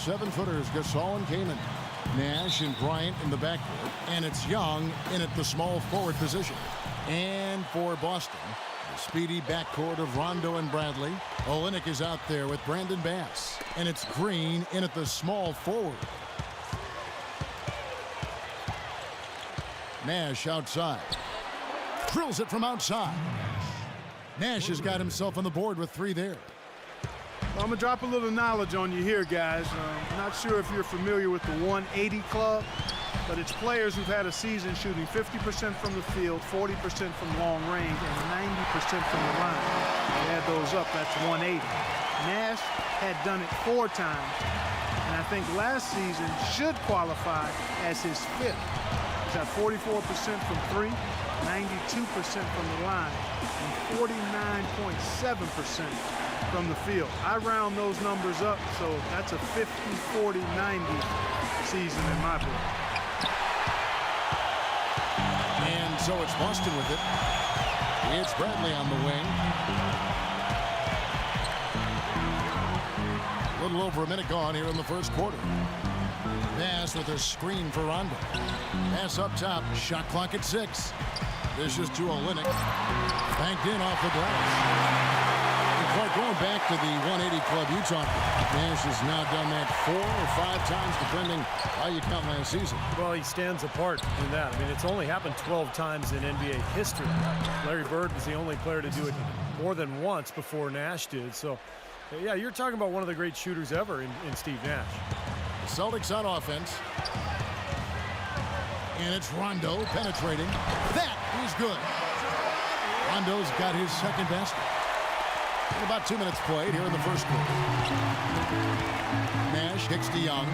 7-footers, Gasol and Kaman. Nash and Bryant in the backcourt, and it's Young in at the small forward position. And for Boston, the speedy backcourt of Rondo and Bradley. Olynyk is out there with Brandon Bass, and it's Green in at the small forward. Nash outside. Drills it from outside. Nash has got himself on the board with 3 there. Well, I'm going to drop a little knowledge on you here, guys. I'm not sure if you're familiar with the 180 club, but it's players who've had a season shooting 50% from the field, 40% from long range, and 90% from the line. You add those up, that's 180. Nash had done it 4 times, and I think last season should qualify as his 5th. He's got 44% from 3, 92% from the line, and 49.7% from the field. I round those numbers up, so that's a 50, 40, 90 season in my book. And so it's Boston with it. It's Bradley on the wing. A little over a minute gone here in the first quarter. Bass with a screen for Rondo. Pass up top. Shot clock at 6. This is to Olynyk. Banked in off the glass. Clark, going back to the 180 club you talked about, Nash has now done that 4 or 5 times, depending how you count last season. Well, he stands apart in that. I mean, it's only happened 12 times in NBA history. Larry Bird was the only player to do it more than once before Nash did. So, yeah, you're talking about one of the great shooters ever in Steve Nash. The Celtics on offense. And it's Rondo penetrating. That is good. Rondo's got his second basket. And about 2 minutes played here in the first quarter. Nash kicks to Young.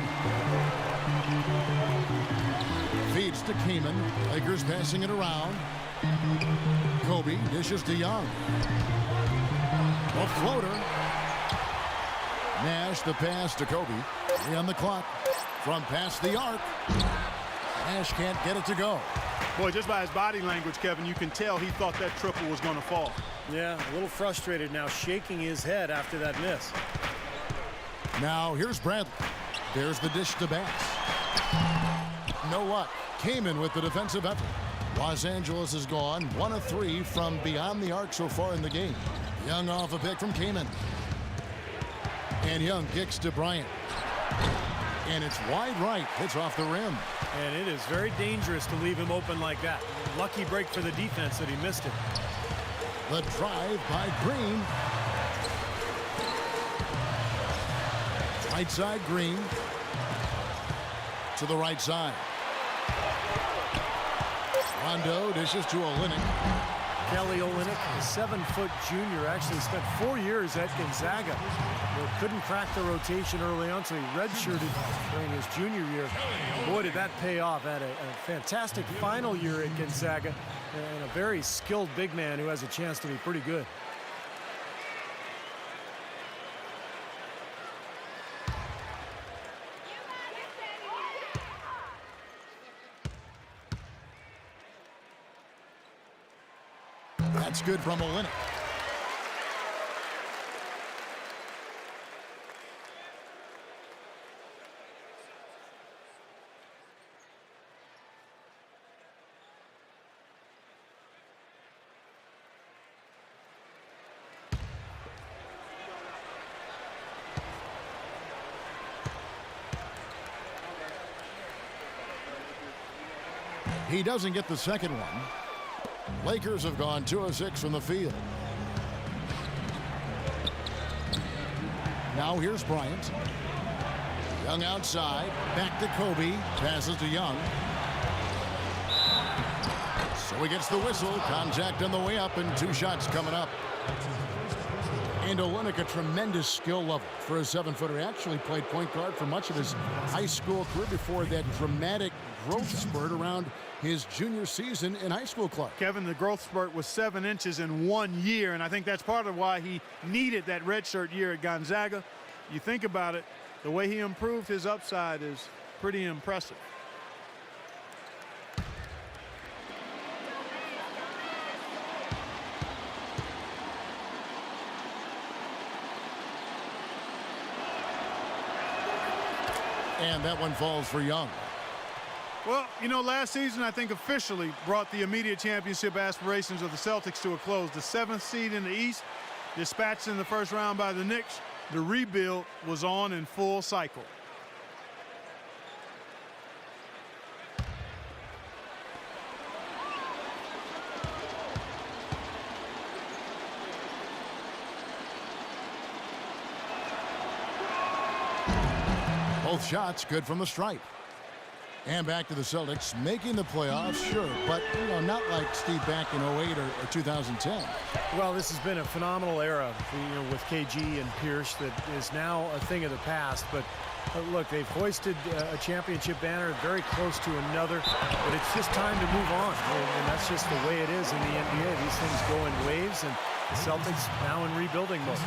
Feeds to Kaman. Lakers passing it around. Kobe dishes to Young. A floater. Nash the pass to Kobe. 3 on the clock. From past the arc. Nash can't get it to go. Boy, just by his body language, Kevin, you can tell he thought that triple was going to fall. Yeah, a little frustrated now, shaking his head after that miss. Now here's Bradley. There's the dish to Bass. No luck. Kaman with the defensive effort. Los Angeles is gone 1 of 3 from beyond the arc so far in the game. Young off a pick from Kaman. And Young kicks to Bryant. And it's wide right. Hits off the rim. And it is very dangerous to leave him open like that. Lucky break for the defense that he missed it. The drive by Green. Right side Green. To the right side. Rondo dishes to Olynyk. Kelly Olynyk, a 7-foot junior, actually spent 4 years at Gonzaga. But couldn't crack the rotation early on, so he redshirted during his junior year. Boy, did that pay off. Had a fantastic final year at Gonzaga and a very skilled big man who has a chance to be pretty good. That's good from Olynyk. He doesn't get the second one. Lakers have gone 2 of 6 from the field. Now here's Bryant. Young outside. Back to Kobe. Passes to Young. So he gets the whistle. Contact on the way up and 2 shots coming up. And Olynyk, a tremendous skill level for a 7-footer. Actually played point guard for much of his high school career before that dramatic growth spurt around his junior season in high school club. Kevin, the growth spurt was 7 inches in 1 year, and I think that's part of why he needed that redshirt year at Gonzaga. You think about it, the way he improved his upside is pretty impressive. And that one falls for Young. Well, you know, last season I think officially brought the immediate championship aspirations of the Celtics to a close. The 7th seed in the East, dispatched in the first round by the Knicks. The rebuild was on in full cycle. Both shots good from the stripe. And back to the Celtics, making the playoffs, sure, but not like Steve back in 08 or 2010. Well, this has been a phenomenal era, with KG and Pierce that is now a thing of the past. But look, they've hoisted a championship banner very close to another, but it's just time to move on. And that's just the way it is in the NBA. These things go in waves, and the Celtics now in rebuilding mode.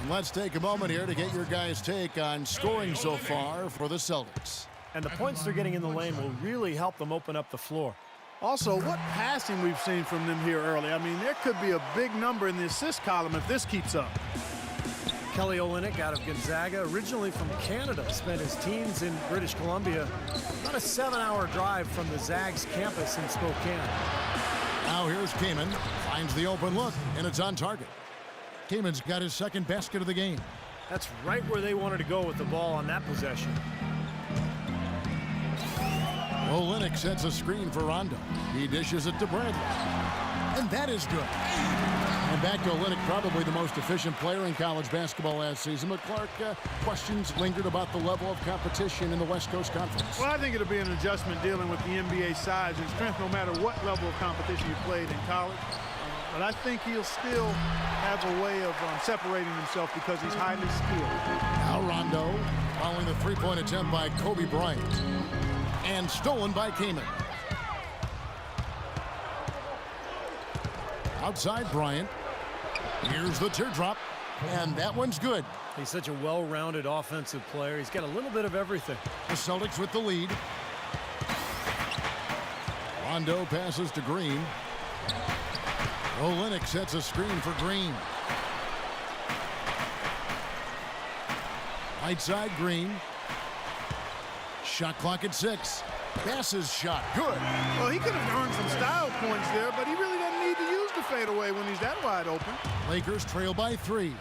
Let's take a moment here to get your guys' take on scoring so far for the Celtics. And the points they're getting in the lane will really help them open up the floor. Also, what passing we've seen from them here early. I mean, there could be a big number in the assist column if this keeps up. Kelly Olynyk out of Gonzaga, originally from Canada, spent his teens in British Columbia. About a 7-hour drive from the Zags campus in Spokane. Now here's Kaman, finds the open look, and it's on target. Kaman's got his second basket of the game. That's right where they wanted to go with the ball on that possession. Olynyk sets a screen for Rondo. He dishes it to Bradley. And that is good. And back to Olynyk, probably the most efficient player in college basketball last season. But Clark, questions lingered about the level of competition in the West Coast Conference. Well, I think it'll be an adjustment dealing with the NBA size and strength no matter what level of competition you played in college. But I think he'll still have a way of separating himself because he's highly skilled. Now Rondo following the three-point attempt by Kobe Bryant. And stolen by Kaman. Outside Bryant. Here's the teardrop. And that one's good. He's such a well-rounded offensive player. He's got a little bit of everything. The Celtics with the lead. Rondo passes to Green. Olynyk sets a screen for Green. Right side Green. Shot clock at 6. Passes shot. Good. Well, he could have earned some style points there, but he really doesn't need to use the fadeaway when he's that wide open. Lakers trail by 3.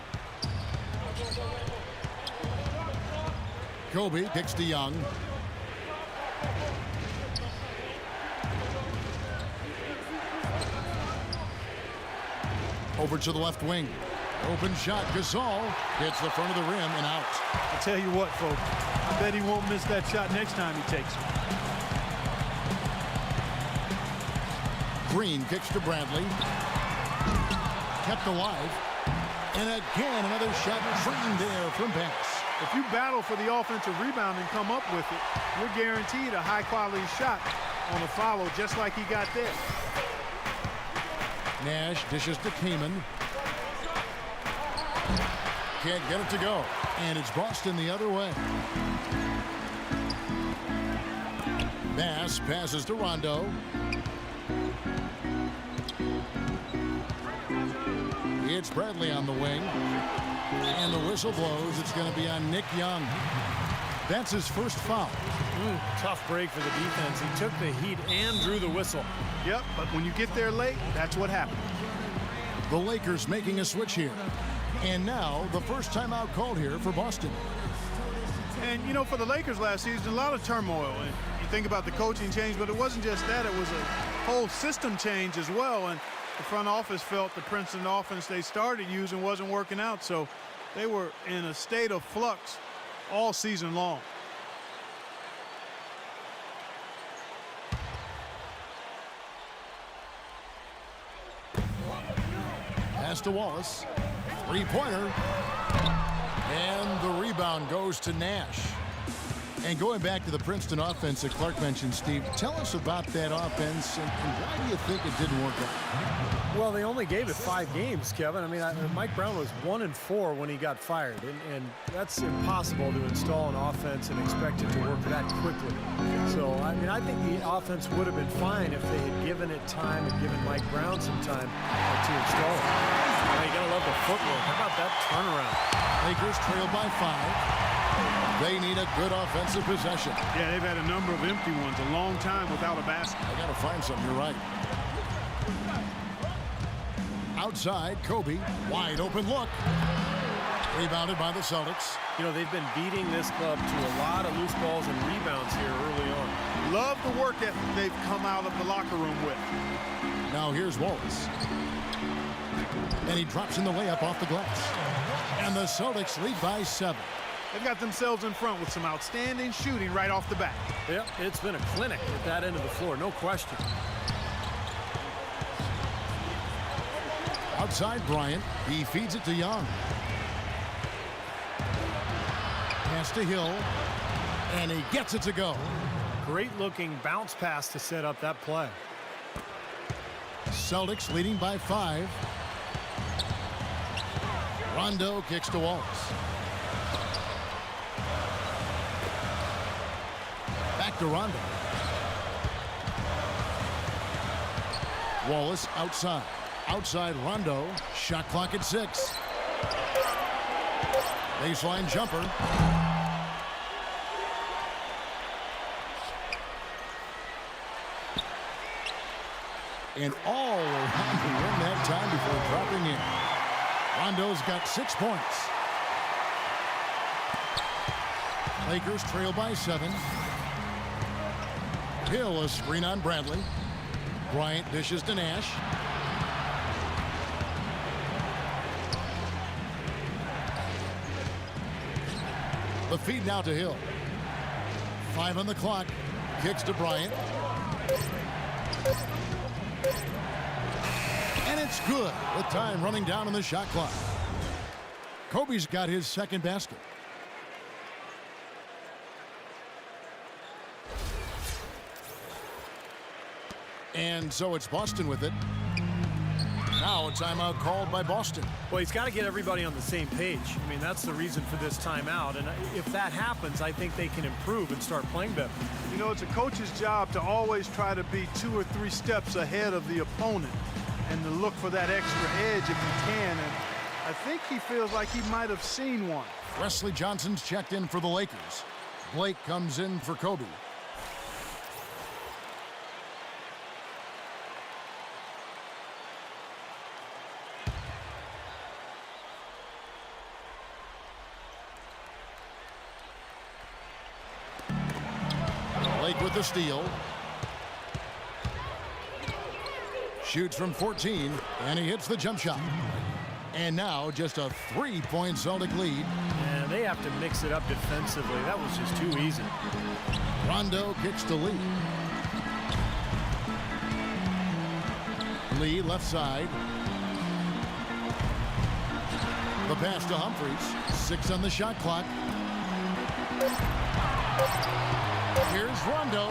Kobe kicks to Young. Over to the left wing. Open shot. Gasol hits the front of the rim and out. I'll tell you what, folks. I bet he won't miss that shot next time he takes it. Green kicks to Bradley. Kept alive. And again, another shot trained there from Banks. If you battle for the offensive rebound and come up with it, you're guaranteed a high-quality shot on a follow just like he got there. Nash dishes to Kaman. Can't get it to go. And it's Boston the other way. Bass passes to Rondo. It's Bradley on the wing. And the whistle blows. It's going to be on Nick Young. That's his first foul. Tough break for the defense. He took the heat and drew the whistle. Yep, but when you get there late, that's what happened. The Lakers making a switch here. And now the first timeout called here for Boston. And, you know, for the Lakers last season, a lot of turmoil. And you think about the coaching change, but it wasn't just that. It was a whole system change as well. And the front office felt the Princeton offense they started using wasn't working out. So they were in a state of flux all season long. Pass to Wallace. Three-pointer. And the rebound goes to Nash. And going back to the Princeton offense that Clark mentioned, Steve, tell us about that offense and why do you think it didn't work out? Well, they only gave it 5 games, Kevin. I mean, Mike Brown was 1-4 when he got fired, and that's impossible to install an offense and expect it to work that quickly. So, I mean, I think the offense would have been fine if they had given it time and given Mike Brown some time to install it. Now, you got to love the footwork. How about that turnaround? Lakers trail by 5. They need a good offensive possession. Yeah, they've had a number of empty ones, a long time without a basket. I got to find something. You're right. Outside, Kobe, wide open look. Rebounded by the Celtics. You know, they've been beating this club to a lot of loose balls and rebounds here early on. Love the work ethic they've come out of the locker room with. Now here's Wallace. And he drops in the layup off the glass. And the Celtics lead by 7. They've got themselves in front with some outstanding shooting right off the bat. Yep, it's been a clinic at that end of the floor, no question. Outside Bryant, he feeds it to Young. Pass to Hill, and he gets it to go. Great looking bounce pass to set up that play. Celtics leading by 5. Rondo kicks to Wallace. Back to Rondo. Wallace outside. Outside Rondo. Shot clock at 6. Baseline jumper. And all around the rim that time before dropping in. Rondo's got 6 points. Lakers trail by 7. Hill a screen on Bradley. Bryant dishes to Nash. The feed now to Hill. 5 on the clock. Kicks to Bryant. And it's good with time running down on the shot clock. Kobe's got his second basket. And so it's Boston with it. Now a timeout called by Boston. Well, he's got to get everybody on the same page. I mean, that's the reason for this timeout. And if that happens, I think they can improve and start playing better. You know, it's a coach's job to always try to be 2 or 3 steps ahead of the opponent and to look for that extra edge if he can. And I think he feels like he might have seen one. Wesley Johnson's checked in for the Lakers. Blake comes in for Kobe. Blake with the steal. Shoots from 14, and he hits the jump shot. And now just a 3-point Celtic lead. And they have to mix it up defensively. That was just too easy. Rondo kicks to Lee. Lee left side. The pass to Humphries. 6 on the shot clock. Here's Rondo,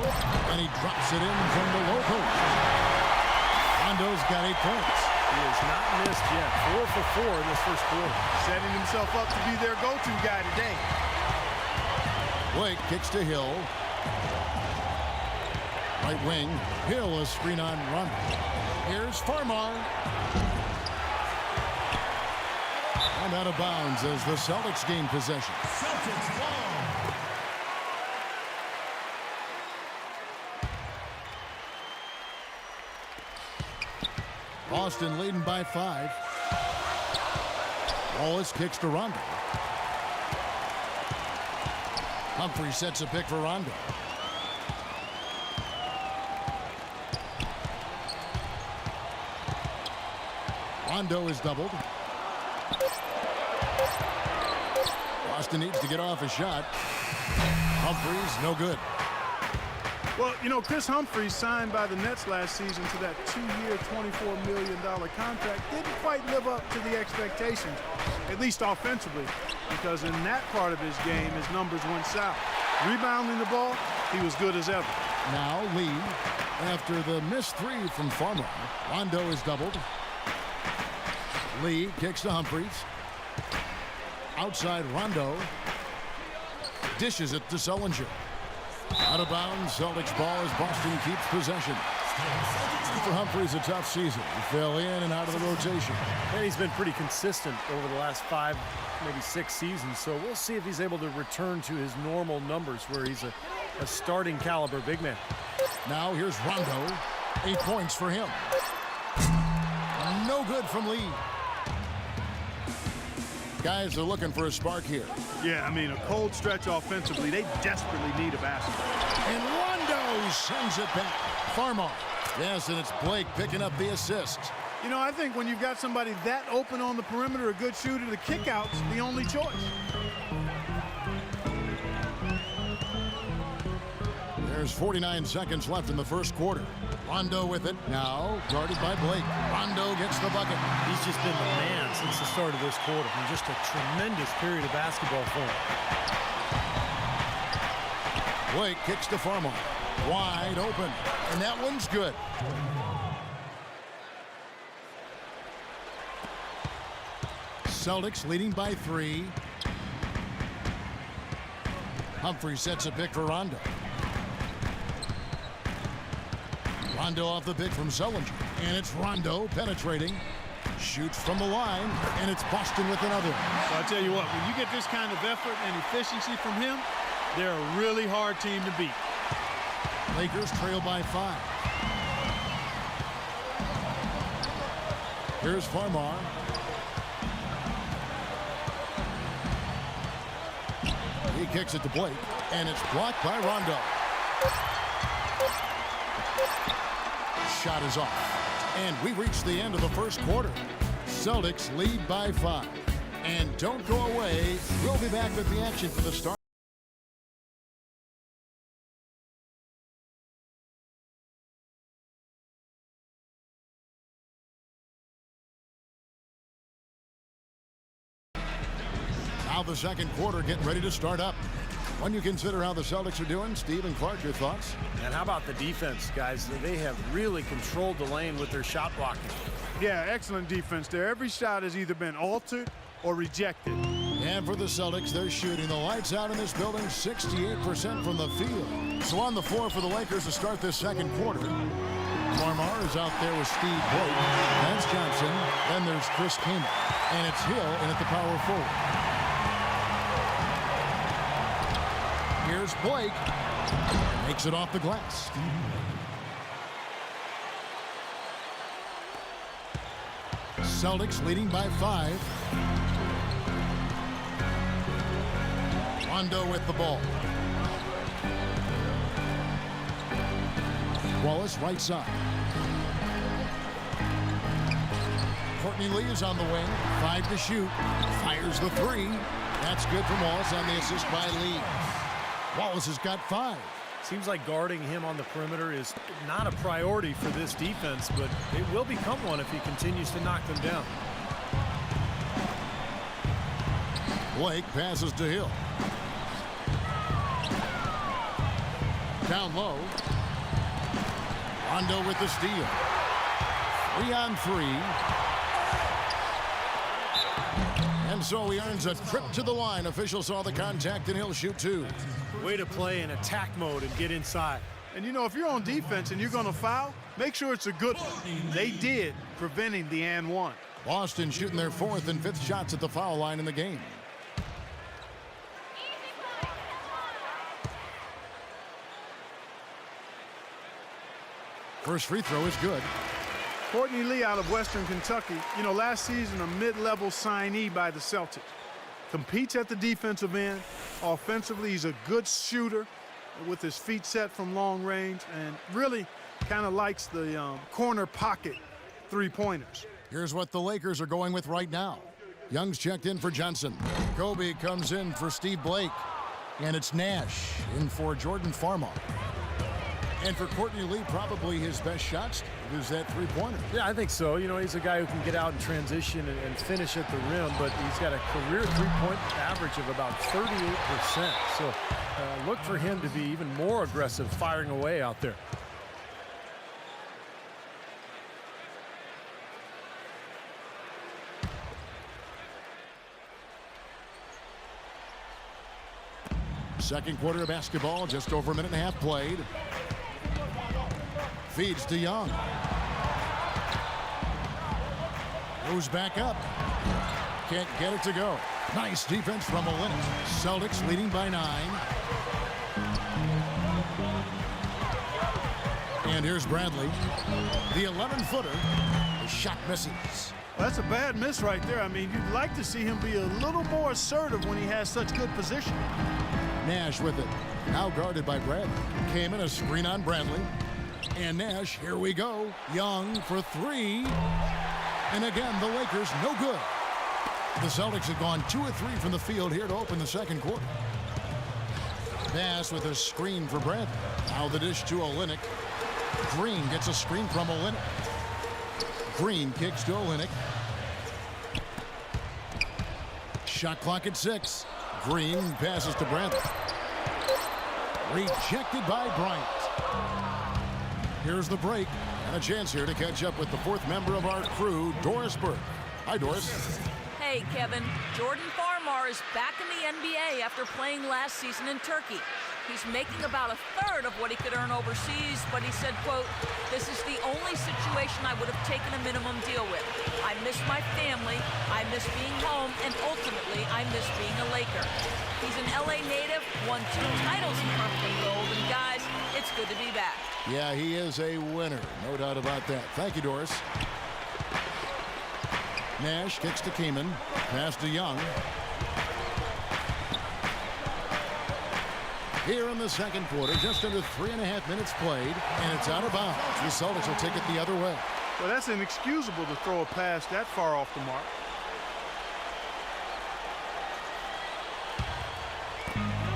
and he drops it in from the low post. Rondo's got 8 points. He has not missed yet. 4 for 4 in this first quarter. Setting himself up to be their go-to guy today. Blake kicks to Hill. Right wing. Hill a screen on Rondo. Here's Farmar. And out of bounds as the Celtics gain possession. Celtics ball. Boston leading by 5. Wallace kicks to Rondo. Humphrey sets a pick for Rondo. Rondo is doubled. Boston needs to get off a shot. Humphries, no good. Well, you know, Chris Humphries signed by the Nets last season to that 2-year, $24 million contract. Didn't quite live up to the expectations, at least offensively, because in that part of his game, his numbers went south. Rebounding the ball, he was good as ever. Now Lee, after the missed 3 from Farmer. Rondo is doubled. Lee kicks to Humphries. Outside Rondo. Dishes it to Sullinger. Out of bounds, Celtics ball as Boston keeps possession. For Humphries, a tough season. He fell in and out of the rotation. And he's been pretty consistent over the last 5, maybe 6 seasons. So we'll see if he's able to return to his normal numbers where he's a starting caliber big man. Now here's Rondo. 8 points for him. No good from Lee. Guys are looking for a spark here. Yeah, I mean, a cold stretch offensively. They desperately need a basket. And Rondo sends it back. Farmar. Yes, and it's Blake picking up the assist. You know, I think when you've got somebody that open on the perimeter, a good shooter, the kickout's the only choice. There's 49 seconds left in the first quarter. Rondo with it. Now guarded by Blake. Rondo gets the bucket. He's just been the man since the start of this quarter. And just a tremendous period of basketball for him. Blake kicks to Farmar. Wide open. And that one's good. Celtics leading by 3. Humphrey sets a pick for Rondo. Rondo off the pick from Sullinger. And it's Rondo penetrating. Shoots from the line. And it's Boston with another. Well, I tell you what, when you get this kind of effort and efficiency from him, they're a really hard team to beat. Lakers trail by 5. Here's Farmar. He kicks it to Blake, and it's blocked by Rondo. Shot is off. And we reach the end of the first quarter. Celtics lead by 5. And don't go away. We'll be back with the action for the start. Now the second quarter getting ready to start up. When you consider how the Celtics are doing, Steve and Clark, your thoughts? And how about the defense, guys? They have really controlled the lane with their shot blocking. Yeah, excellent defense there. Every shot has either been altered or rejected. And for the Celtics, they're shooting the lights out in this building, 68% from the field. So on the floor for the Lakers to start this second quarter. Farmar is out there with Steve Blake, Vance Johnson, then there's Chris Kaman, and it's Hill in at the power forward. Here's Blake. Makes it off the glass. Celtics leading by 5. Rondo with the ball. Wallace right side. Courtney Lee is on the wing. 5 to shoot. Fires the 3. That's good from Wallace on the assist by Lee. Wallace has got 5. Seems like guarding him on the perimeter is not a priority for this defense, but it will become one if he continues to knock them down. Blake passes to Hill. Down low. Rondo with the steal. 3 on 3. And so he earns a trip to the line. Officials saw the contact, and he'll shoot 2. Way to play in attack mode and get inside. And, you know, if you're on defense and you're going to foul, make sure it's a good one. They did, preventing the and 1. Boston shooting their 4th and 5th shots at the foul line in the game. First free throw is good. Courtney Lee out of Western Kentucky. You know, last season a mid-level signee by the Celtics. Competes at the defensive end. Offensively, he's a good shooter with his feet set from long range and really kind of likes the corner pocket three-pointers. Here's what the Lakers are going with right now. Young's checked in for Johnson. Kobe comes in for Steve Blake. And it's Nash in for Jordan Farmar. And for Courtney Lee, probably his best shots is that three-pointer. Yeah, I think so. You know, he's a guy who can get out and transition and finish at the rim, but he's got a career three-point average of about 38%. So look for him to be even more aggressive firing away out there. Second quarter of basketball, just over a minute and a half played. Feeds to Young. Goes back up. Can't get it to go. Nice defense from Olynyk. Celtics leading by 9. And here's Bradley. The 11-footer. The shot misses. That's a bad miss right there. I mean, you'd like to see him be a little more assertive when he has such good position. Nash with it. Now guarded by Bradley. Came in a screen on Bradley. And Nash, here we go. Young for 3. And again, the Lakers no good. The Celtics have gone 2 of 3 from the field here to open the second quarter. Pass with a screen for Bradley. Now the dish to Olynyk. Green gets a screen from Olynyk. Green kicks to Olynyk. Shot clock at 6. Green passes to Bradley. Rejected by Bryant. Here's the break. And a chance here to catch up with the 4th member of our crew, Doris Burke. Hi, Doris. Hey, Kevin. Jordan Farmar is back in the NBA after playing last season in Turkey. He's making about a third of what he could earn overseas, but he said, quote, "This is the only situation I would have taken a minimum deal with. I miss my family, I miss being home, and ultimately, I miss being a Laker." He's an LA native, won 2 titles in purple and gold, and guys, it's good to be back. Yeah, he is a winner. No doubt about that. Thank you, Doris. Nash kicks to Keeman. Pass to Young. Here in the second quarter, just under 3.5 minutes played, and it's out of bounds. The Celtics will take it the other way. Well, that's inexcusable to throw a pass that far off the mark.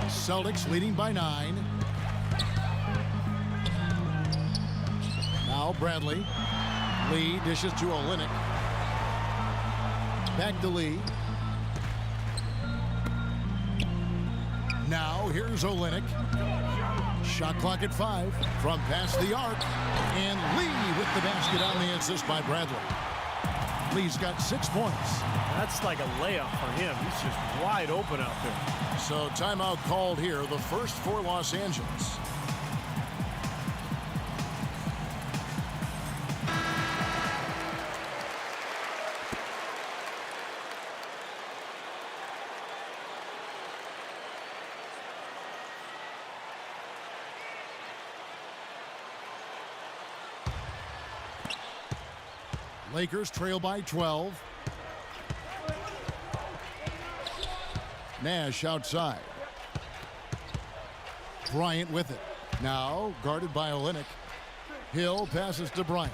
Celtics leading by 9. Now Bradley. Lee dishes to Olynyk. Back to Lee. Now here's Olynyk. Shot clock at 5 from past the arc. And Lee with the basket on the assist by Bradley. Lee's got 6 points. That's like a layup for him. He's just wide open out there. So timeout called here, the first for Los Angeles. Lakers trail by 12. Nash outside. Bryant with it. Now guarded by Olynyk. Hill passes to Bryant.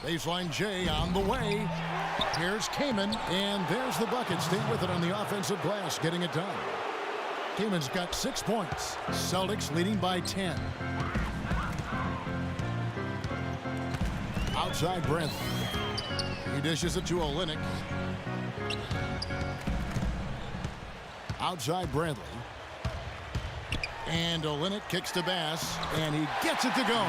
Baseline J on the way. Here's Kaman, and there's the bucket. Staying with it on the offensive glass, getting it done. Kaman's got 6 points. Celtics leading by 10. Outside Bradley. He dishes it to Olynyk. Outside Bradley. And Olynyk kicks to Bass, and he gets it to go.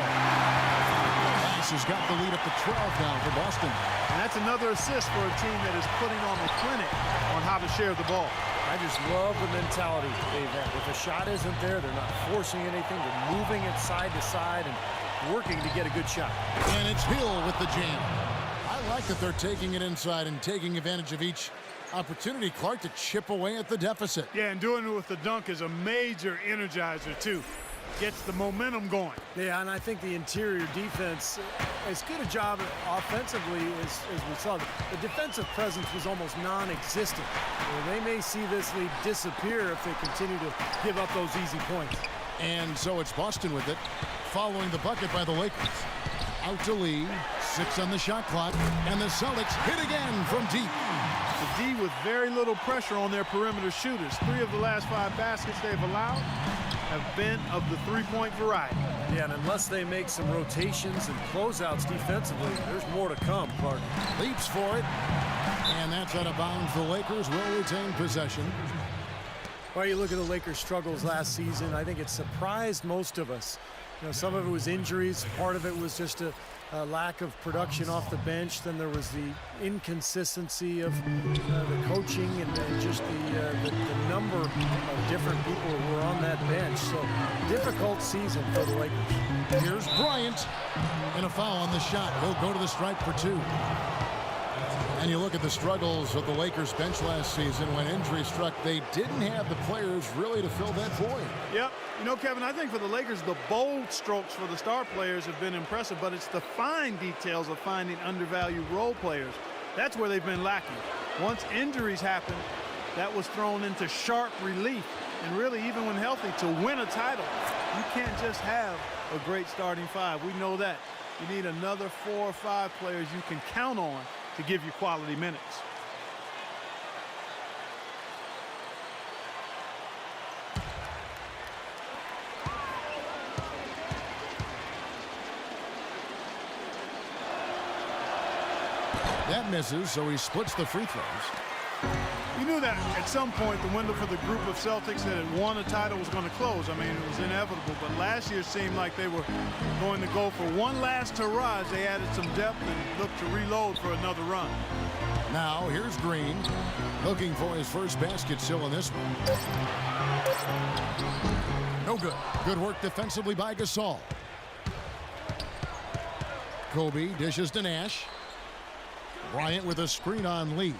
Bass has got the lead up to 12 now for Boston. And that's another assist for a team that is putting on a clinic on how to share the ball. I just love the mentality they've had. If a shot isn't there, they're not forcing anything. They're moving it side to side and working to get a good shot. And it's Hill with the jam. I like that they're taking it inside and taking advantage of each opportunity, Clark, to chip away at the deficit. Yeah, and doing it with the dunk is a major energizer, too. Gets the momentum going. Yeah, and I think the interior defense, as good a job offensively as we saw. The defensive presence was almost non-existent. They may see this lead disappear if they continue to give up those easy points. And so it's Boston with it, following the bucket by the Lakers. Out to Lee, 6 on the shot clock, and the Celtics hit again from deep. The D with very little pressure on their perimeter shooters. 3 of the last 5 baskets they've allowed have been of the three-point variety. Yeah, and unless they make some rotations and closeouts defensively, there's more to come, Clark. Leaps for it, and that's out of bounds. The Lakers will retain possession. Well, you look at the Lakers' struggles last season. I think it surprised most of us. You know, some of it was injuries. Part of it was just a lack of production off the bench. Then there was the inconsistency of the coaching and just the number of different people who were on that bench. So difficult season for the Lakers. Here's Bryant, and a foul on the shot. He'll go to the stripe for 2. And you look at the struggles of the Lakers bench last season. When injury struck, they didn't have the players really to fill that void. Yep. You know, Kevin, I think for the Lakers, the bold strokes for the star players have been impressive, but it's the fine details of finding undervalued role players. That's where they've been lacking. Once injuries happen, that was thrown into sharp relief. And really, even when healthy, to win a title, you can't just have a great starting 5. We know that. You need another 4 or 5 players you can count on to give you quality minutes. That misses, so he splits the free throws. You knew that at some point the window for the group of Celtics that had won a title was going to close. I mean, it was inevitable, but last year seemed like they were going to go for one last hurrah as they added some depth and looked to reload for another run. Now, here's Green, looking for his first basket still in this one. No good. Good work defensively by Gasol. Kobe dishes to Nash. Bryant with a screen on Lee.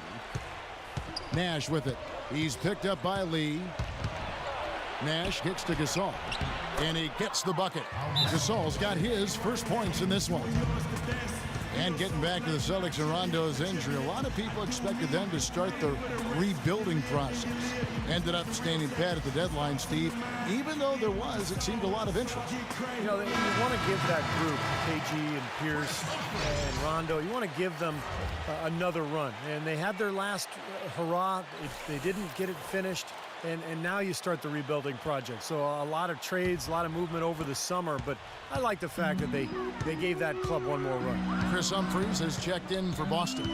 Nash with it. He's picked up by Lee. Nash gets to Gasol. And he gets the bucket. Gasol's got his first points in this one. And getting back to the Celtics and Rondo's injury, a lot of people expected them to start the rebuilding process. Ended up standing pat at the deadline, Steve. Even though there was, it seemed, a lot of interest. You know, you want to give that group, KG and Pierce and Rondo, you want to give them another run. And they had their last hurrah. They didn't get it finished. And now you start the rebuilding project. So a lot of trades, a lot of movement over the summer. But I like the fact that they gave that club one more run. Chris Humphries has checked in for Boston.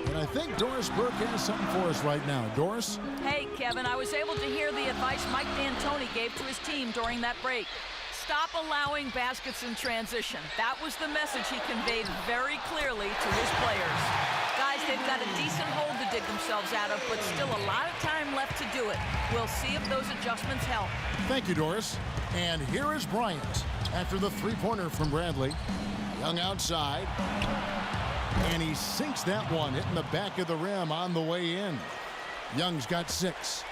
And I think Doris Burke has something for us right now. Doris? Hey, Kevin, I was able to hear the advice Mike D'Antoni gave to his team during that break. Stop allowing baskets in transition. That was the message he conveyed very clearly to his players. Guys, they've got a decent hole to dig themselves out of, but still a lot of time left to do it. We'll see if those adjustments help. Thank you, Doris. And here is Bryant after the three-pointer from Bradley. Young outside. And he sinks that one, hitting the back of the rim on the way in. Young's got 6.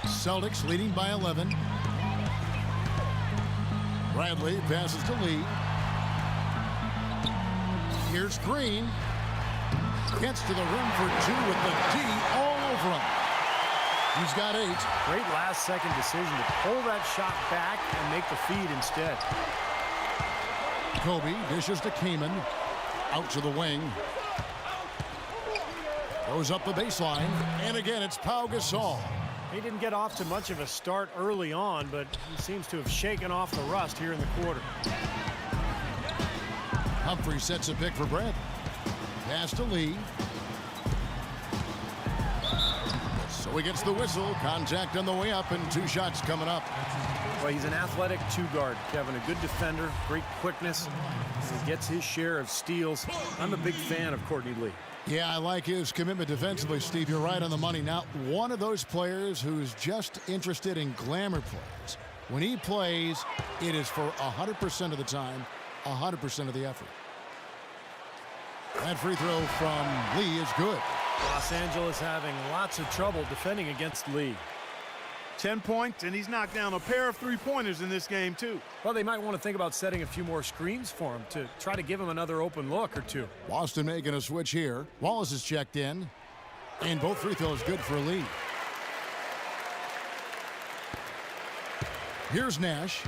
Celtics leading by 11. Bradley passes to Lee. Here's Green. Gets to the rim for 2 with the D all over him. He's got 8. Great last-second decision to pull that shot back and make the feed instead. Kobe dishes to Kaman. Out to the wing. Goes up the baseline. And again, it's Pau Gasol. He didn't get off to much of a start early on, but he seems to have shaken off the rust here in the quarter. Humphrey sets a pick for Bradley. Pass to Lee. So he gets the whistle. Contact on the way up and 2 shots coming up. Well, he's an athletic 2-guard, Kevin. A good defender, great quickness. He gets his share of steals. I'm a big fan of Courtney Lee. Yeah, I like his commitment defensively, Steve. You're right on the money. Now, one of those players who's just interested in glamour plays. When he plays, it is for 100% of the time, 100% of the effort. That free throw from Lee is good. Los Angeles having lots of trouble defending against Lee. 10 points, and he's knocked down a pair of three-pointers in this game, too. Well, they might want to think about setting a few more screens for him to try to give him another open look or 2. Boston making a switch here. Wallace is checked in, and both free throws good for Lee. Here's Nash.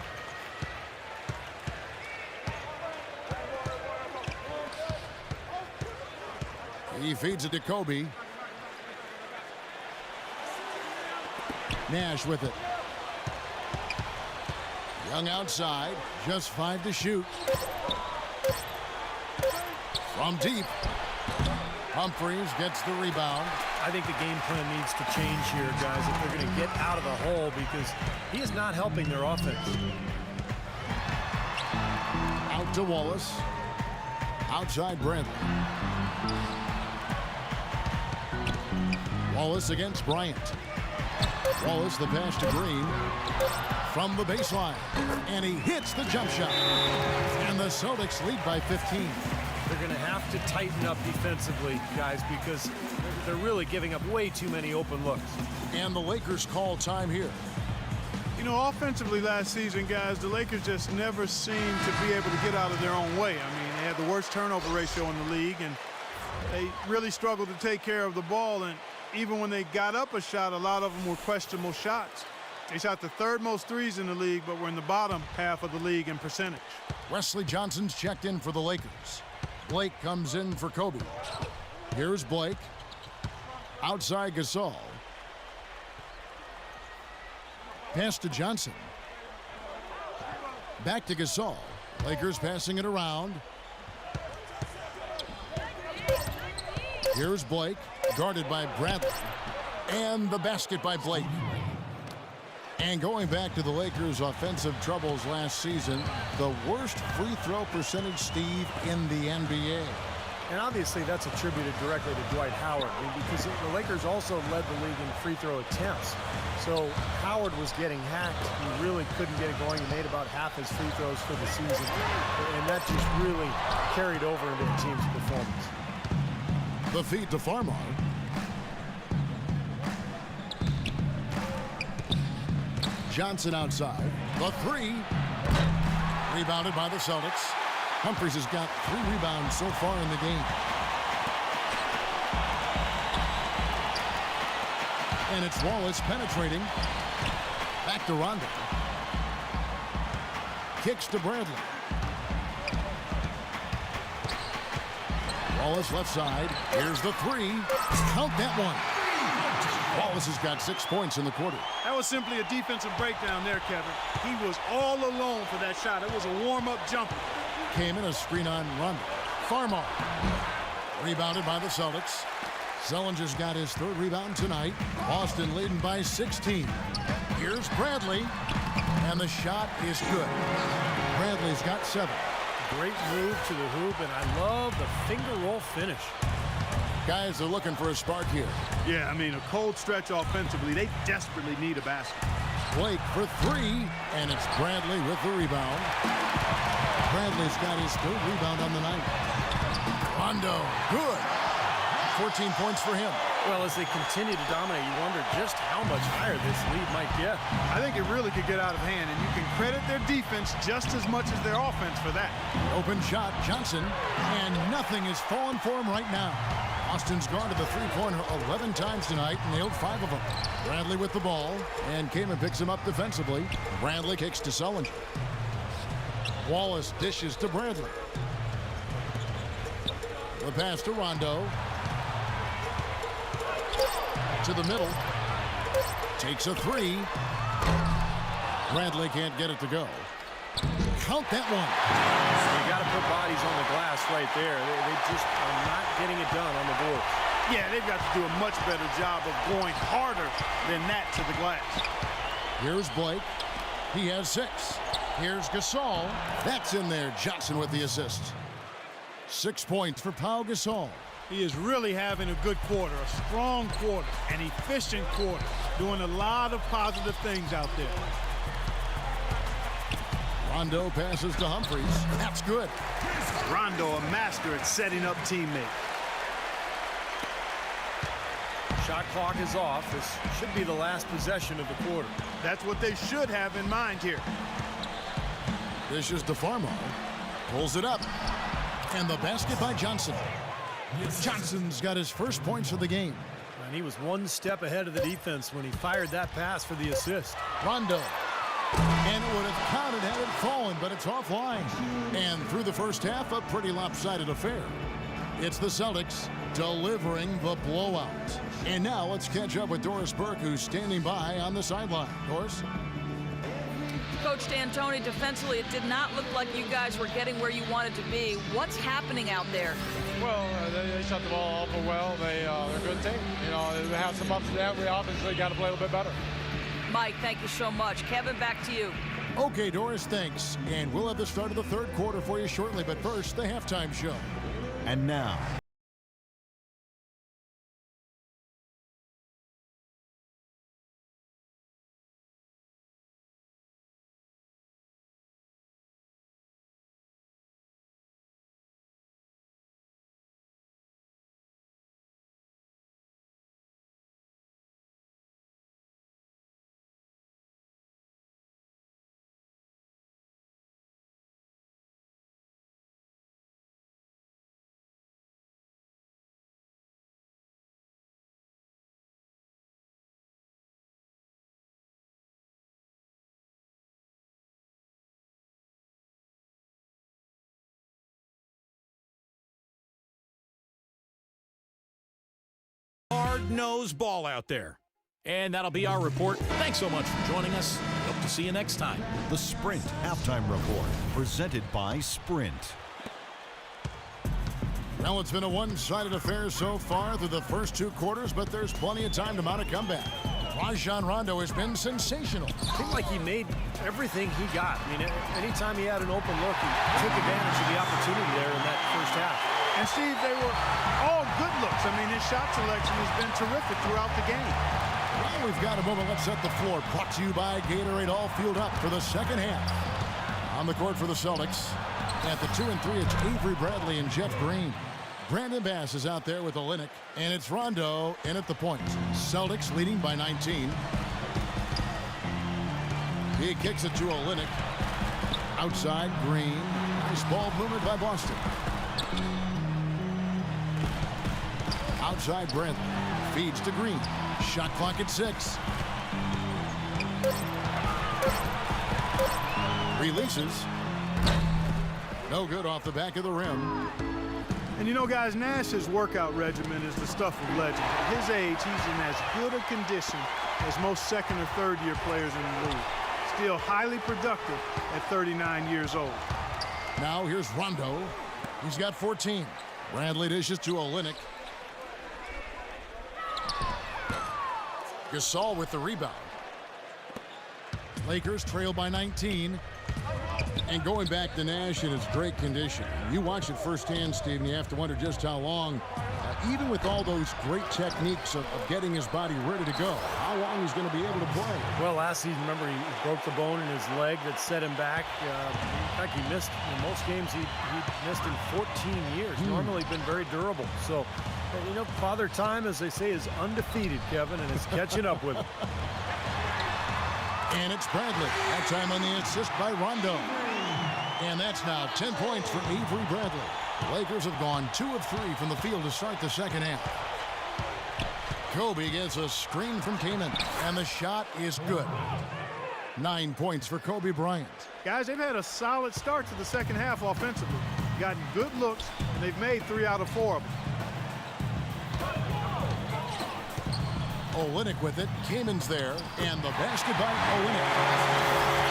He feeds it to Kobe. Nash with it. Young outside, just 5 to shoot. From deep. Humphries gets the rebound. I think the game plan needs to change here, guys, if they're going to get out of the hole, because he is not helping their offense. Out to Wallace. Outside Bradley. Wallace against Bryant. Wallace the pass to Green from the baseline. And he hits the jump shot. And the Celtics lead by 15. They're going to have to tighten up defensively, guys, because they're really giving up way too many open looks. And the Lakers call time here. You know, offensively last season, guys, the Lakers just never seemed to be able to get out of their own way. I mean, they had the worst turnover ratio in the league, and they really struggled to take care of the ball. And even when they got up a shot, a lot of them were questionable shots. They shot the third most threes in the league, but were in the bottom half of the league in percentage. Wesley Johnson's checked in for the Lakers. Blake comes in for Kobe. Here's Blake. Outside Gasol. Pass to Johnson. Back to Gasol. Lakers passing it around. Here's Blake, guarded by Bradley. And the basket by Blake. And going back to the Lakers' offensive troubles last season, the worst free throw percentage, Steve, in the NBA. And obviously that's attributed directly to Dwight Howard, because the Lakers also led the league in free throw attempts. So Howard was getting hacked. He really couldn't get it going. He made about half his free throws for the season. And that just really carried over into the team's performance. The feed to Farmar. Johnson outside. The three. Rebounded by the Celtics. Humphries has got 3 rebounds so far in the game. And it's Wallace penetrating. Back to Rondo. Kicks to Bradley. Wallace left side. Here's the three. Count that one. Wallace has got 6 points in the quarter. That was simply a defensive breakdown there, Kevin. He was all alone for that shot. It was a warm-up jumper. Came in a screen on Rondo. Farmar. Rebounded by the Celtics. Zellinger's got his 3rd rebound tonight. Boston leading by 16. Here's Bradley. And the shot is good. Bradley's got 7. Great move to the hoop, and I love the finger roll finish. Guys are looking for a spark here. Yeah, I mean, a cold stretch offensively. They desperately need a basket. Blake for 3, and it's Bradley with the rebound. Bradley's got his 3rd rebound on the night. Rondo, good. 14 points for him. Well, as they continue to dominate, you wonder just how much higher this lead might get. I think it really could get out of hand, and you can credit their defense just as much as their offense for that. Open shot, Johnson, and nothing is falling for him right now. Austin's gone to the three-pointer 11 times tonight and nailed 5 of them. Bradley with the ball, and Kamen picks him up defensively. Bradley kicks to Zellinger. Wallace dishes to Bradley. The pass to Rondo. To the middle. Takes a 3. Bradley can't get it to go. Count that one. You got to put bodies on the glass right there. They just are not getting it done on the board. Yeah, they've got to do a much better job of going harder than that to the glass. Here's Blake. He has 6. Here's Gasol. That's in there. Johnson with the assist. 6 points for Pau Gasol. He is really having a good quarter, a strong quarter, an efficient quarter, doing a lot of positive things out there. Rondo passes to Humphries. That's good. Rondo, a master at setting up teammates. Shot clock is off. This should be the last possession of the quarter. That's what they should have in mind here. This is DeFarmo. Pulls it up. And the basket by Johnson. Johnson's got his first points of the game. And he was one step ahead of the defense when he fired that pass for the assist. Rondo. And it would have counted had it fallen, but it's offline. And through the first half, a pretty lopsided affair. It's the Celtics delivering the blowout. And now let's catch up with Doris Burke, who's standing by on the sideline. Doris? Coach D'Antoni, defensively, it did not look like you guys were getting where you wanted to be. What's happening out there? Well, they shut the ball off well. They're a good team. You know, they have some ups and downs. We obviously got to play a little bit better. Mike, thank you so much. Kevin, back to you. Okay, Doris, thanks. And we'll have the start of the third quarter for you shortly. But first, the halftime show. And now, hard-nosed ball out there. And that'll be our report. Thanks so much for joining us. Hope to see you next time. the Sprint Halftime Report, presented by Sprint. Well, it's been a one-sided affair so far through the first two quarters, but there's plenty of time to mount a comeback. Rajon Rondo has been sensational. Seemed like he made everything he got. I mean, anytime he had an open look, he took advantage of the opportunity there in that first half. And Steve, they were all good looks. I mean, his shot selection has been terrific throughout the game. Well, we've got a moment. Let's set the floor. Brought to you by Gatorade. All fueled up for the second half. On the court for the Celtics. At the 2 and 3, it's Avery Bradley and Jeff Green. Brandon Bass is out there with Olynyk, and it's Rondo in at the point. Celtics leading by 19. He kicks it to Olynyk. Outside, Green. Nice ball movement by Boston. Outside, Bradley. Feeds to Green. Shot clock at 6. Releases. No good off the back of the rim. And you know, guys, Nash's workout regimen is the stuff of legends. At his age, he's in as good a condition as most second or third year players in the league. Still highly productive at 39 years old. Now here's Rondo. He's got 14. Bradley dishes to Olynyk. Gasol with the rebound. Lakers trail by 19. And going back to Nash in his great condition. You watch it firsthand, Steve, and you have to wonder just how long, even with all those great techniques of getting his body ready to go, how long he's going to be able to play. Well, last season, remember, he broke the bone in his leg that set him back. In fact, he missed in most games he missed in 14 years. Normally been very durable. So, you know, Father Time, as they say, is undefeated, Kevin, and is catching up with him. And it's Bradley. That time on the assist by Rondo. And that's now 10 points for Avery Bradley. Lakers have gone 2 of 3 from the field to start the second half. Kobe gets a screen from Kaman, and the shot is good. 9 points for Kobe Bryant. Guys, they've had a solid start to the second half offensively. Gotten good looks, and they've made 3 out of 4 of them. Olynyk with it. Kaman's there, and the basket by Olynyk.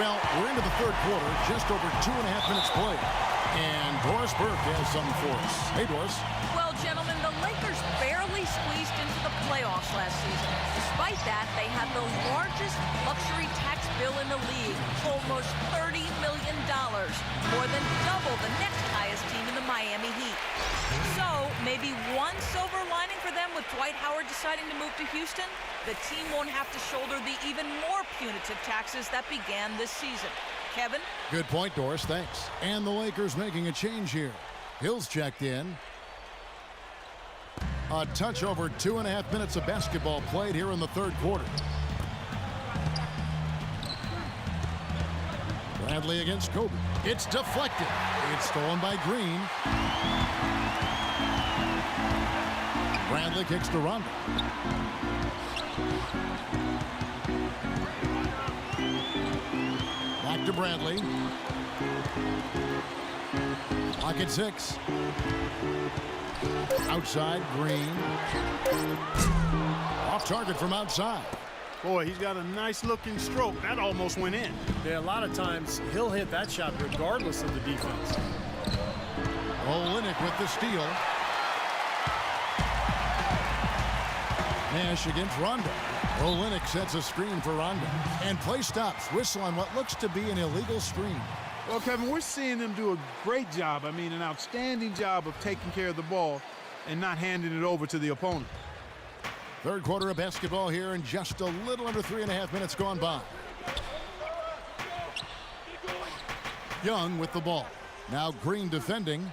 Well, we're into the third quarter, just over 2.5 minutes played. And Doris Burke has something for us. Hey, Doris. Well, gentlemen, the Lakers barely squeezed into the playoffs last season. Despite that, they had the largest luxury tax bill in the league, almost $30 million, more than double the next highest team in the Miami Heat. So, maybe one silver lining for them with Dwight Howard deciding to move to Houston? The team won't have to shoulder the even more punitive taxes that began this season. Kevin? Good point, Doris. Thanks. And the Lakers making a change here. Hill's checked in. A touch over 2.5 minutes of basketball played here in the third quarter. Bradley against Kobe. It's deflected. It's stolen by Green. Bradley kicks to Rondo. Back to Bradley. Clock at 6. Outside, Green. Off target from outside. Boy, he's got a nice-looking stroke. That almost went in. Yeah, a lot of times he'll hit that shot regardless of the defense. Olynyk with the steal. Nash against Rondo. Olynyk sets a screen for Rondo. And play stops. Whistle on what looks to be an illegal screen. Well, Kevin, we're seeing them do a great job. I mean, an outstanding job of taking care of the ball and not handing it over to the opponent. Third quarter of basketball here, and just a little under 3.5 minutes gone by. Young with the ball. Now Green defending.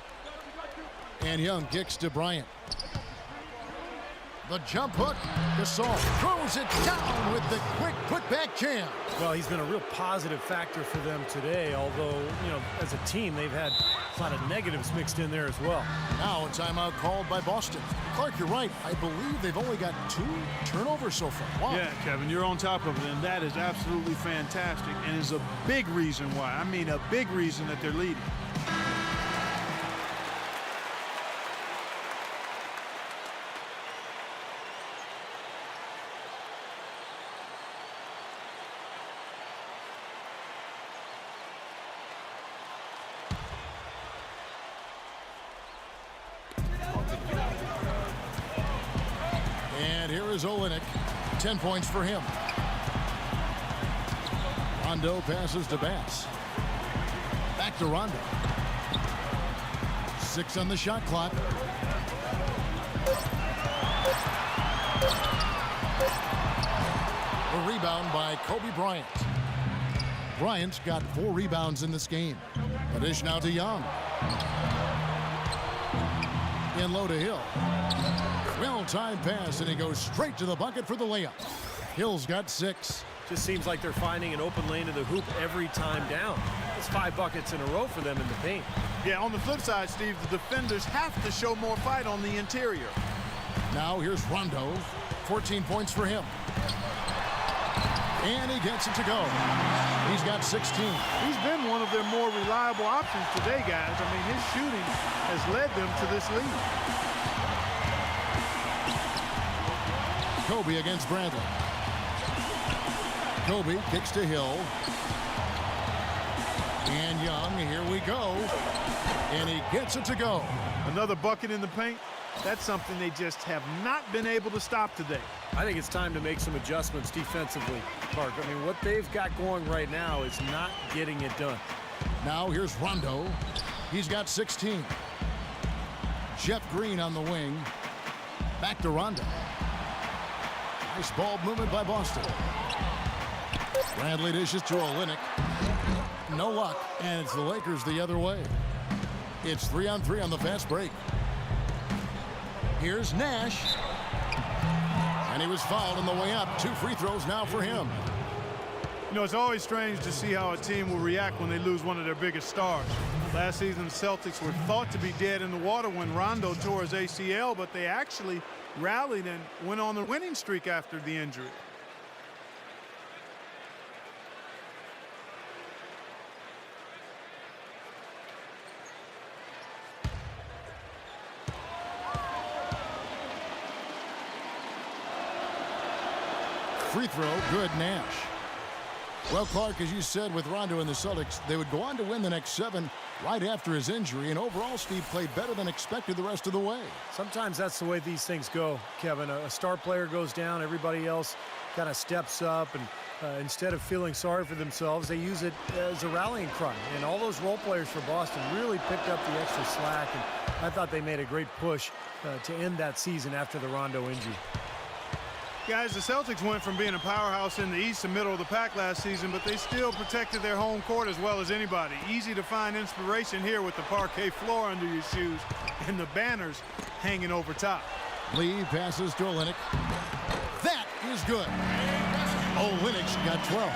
And Young kicks to Bryant. The jump hook. Gasol throws it down with the quick putback jam. Well, he's been a real positive factor for them today, although, you know, as a team, they've had a lot of negatives mixed in there as well. Now a timeout called by Boston. Clark, you're right. I believe they've only got 2 turnovers so far. Wow. Yeah, Kevin, you're on top of it, and that is absolutely fantastic and is a big reason why. I mean, a big reason that they're leading. And here is Olynyk. 10 points for him. Rondo passes to Bass. Back to Rondo. 6 on the shot clock. A rebound by Kobe Bryant. Bryant's got 4 rebounds in this game. A dish now to Young. In low to Hill. Well-timed pass, and he goes straight to the bucket for the layup. Hill's got 6. Just seems like they're finding an open lane to the hoop every time down. It's 5 buckets in a row for them in the paint. Yeah, on the flip side, Steve, the defenders have to show more fight on the interior. Now here's Rondo. 14 points for him. And he gets it to go. He's got 16. He's been one of their more reliable options today, guys. I mean, his shooting has led them to this lead. Kobe against Bradley. Kobe kicks to Hill. And Young, here we go. And he gets it to go. Another bucket in the paint. That's something they just have not been able to stop today. I think it's time to make some adjustments defensively, Clark. I mean, what they've got going right now is not getting it done. Now here's Rondo. He's got 16. Jeff Green on the wing. Back to Rondo. Nice ball movement by Boston. Bradley dishes to Olynyk. No luck, and it's the Lakers the other way. It's 3-on-3 on the fast break. Here's Nash. And he was fouled on the way up. 2 free throws now for him. You know, it's always strange to see how a team will react when they lose one of their biggest stars. Last season, the Celtics were thought to be dead in the water when Rondo tore his ACL, but they actually rallied and went on the winning streak after the injury. Free throw, good. Nash. Well, Clark, as you said, with Rondo and the Celtics, they would go on to win the next 7 right after his injury, and overall, Steve played better than expected the rest of the way. Sometimes that's the way these things go, Kevin. A star player goes down, everybody else kind of steps up, and instead of feeling sorry for themselves, they use it as a rallying cry. And all those role players for Boston really picked up the extra slack, and I thought they made a great push to end that season after the Rondo injury. Guys, the Celtics went from being a powerhouse in the East and middle of the pack last season, but they still protected their home court as well as anybody. Easy to find inspiration here with the parquet floor under your shoes and the banners hanging over top. Lee passes to Olynyk. That is good. Olynyk's got 12.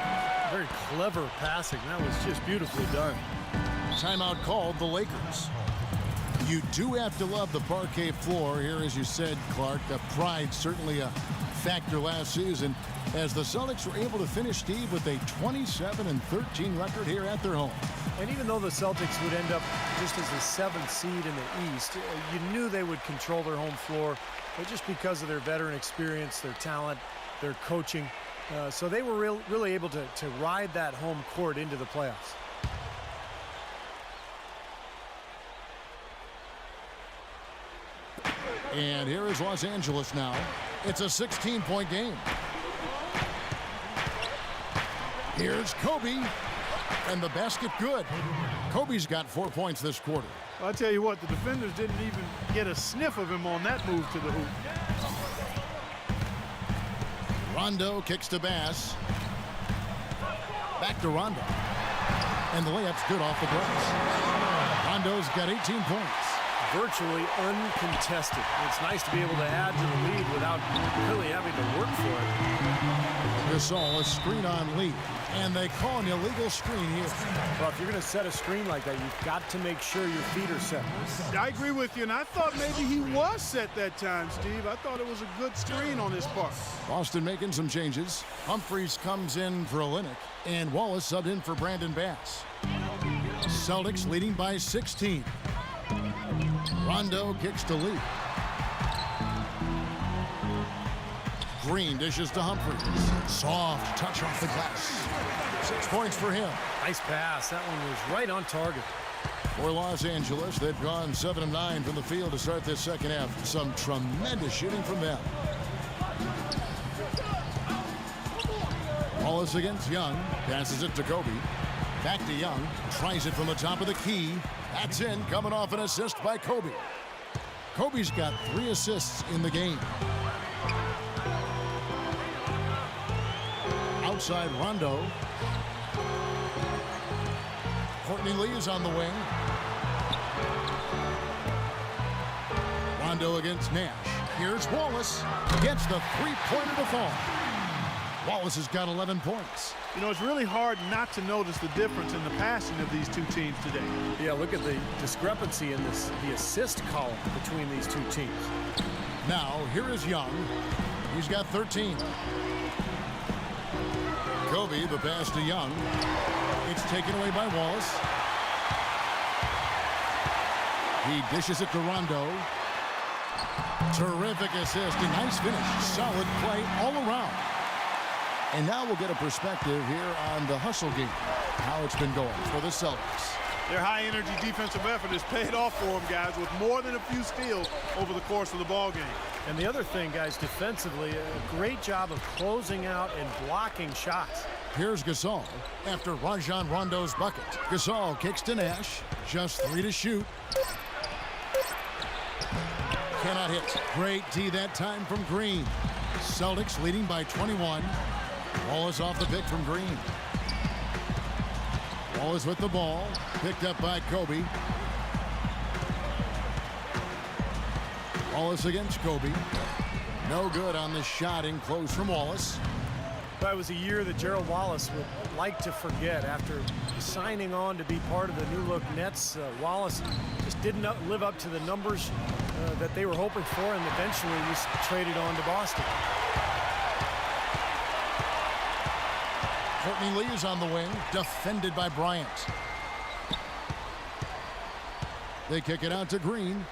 Very clever passing. That was just beautifully done. Timeout called the Lakers. You do have to love the parquet floor here, as you said, Clark. The pride certainly a factor last season as the Celtics were able to finish, Steve, with a 27-13 record here at their home. And even though the Celtics would end up just as the 7th seed in the East, you knew they would control their home floor just because of their veteran experience, their talent, their coaching. So they were really able to ride that home court into the playoffs. And here is Los Angeles now. It's a 16-point game. Here's Kobe, and the basket good. Kobe's got 4 points this quarter. Well, I tell you what, the defenders didn't even get a sniff of him on that move to the hoop. Rondo kicks to Bass. Back to Rondo. And the layup's good off the glass. Rondo's got 18 points. Virtually uncontested. It's nice to be able to add to the lead without really having to work for it. Gasol, a screen on Lee. And they call an illegal screen here. Well, if you're going to set a screen like that, you've got to make sure your feet are set. I agree with you, and I thought maybe he was set that time, Steve. I thought it was a good screen on his part. Boston making some changes. Humphries comes in for Olynyk, and Wallace subbed in for Brandon Bass. Celtics leading by 16. Rondo kicks to Lee. Green dishes to Humphries. Soft touch off the glass. 6 points for him. Nice pass. That one was right on target. For Los Angeles, they've gone 7 of 9 from the field to start this second half. Some tremendous shooting from them. Wallace against Young. Passes it to Kobe. Back to Young. Tries it from the top of the key. That's in, coming off an assist by Kobe. Kobe's got 3 assists in the game. Outside Rondo. Courtney Lee is on the wing. Rondo against Nash. Here's Wallace. Gets the three-pointer to fall. Wallace has got 11 points. You know, it's really hard not to notice the difference in the passing of these two teams today. Yeah, look at the discrepancy in the assist column between these two teams. Now, here is Young. He's got 13. Kobe, the pass to Young. It's taken away by Wallace. He dishes it to Rondo. Terrific assist. A nice finish. Solid play all around. And now we'll get a perspective here on the hustle game, how it's been going for the Celtics. Their high-energy defensive effort has paid off for them, guys, with more than a few steals over the course of the ball game. And the other thing, guys, defensively, a great job of closing out and blocking shots. Here's Gasol after Rajon Rondo's bucket. Gasol kicks to Nash. Just 3 to shoot. Cannot hit. Great D that time from Green. Celtics leading by 21. Wallace off the pick from Green. Wallace with the ball. Picked up by Kobe. Wallace against Kobe. No good on the shot in close from Wallace. That was a year that Gerald Wallace would like to forget. After signing on to be part of the new look Nets, Wallace just didn't live up to the numbers that they were hoping for, and eventually was traded on to Boston. Courtney Lee is on the wing, defended by Bryant. They kick it out to Green.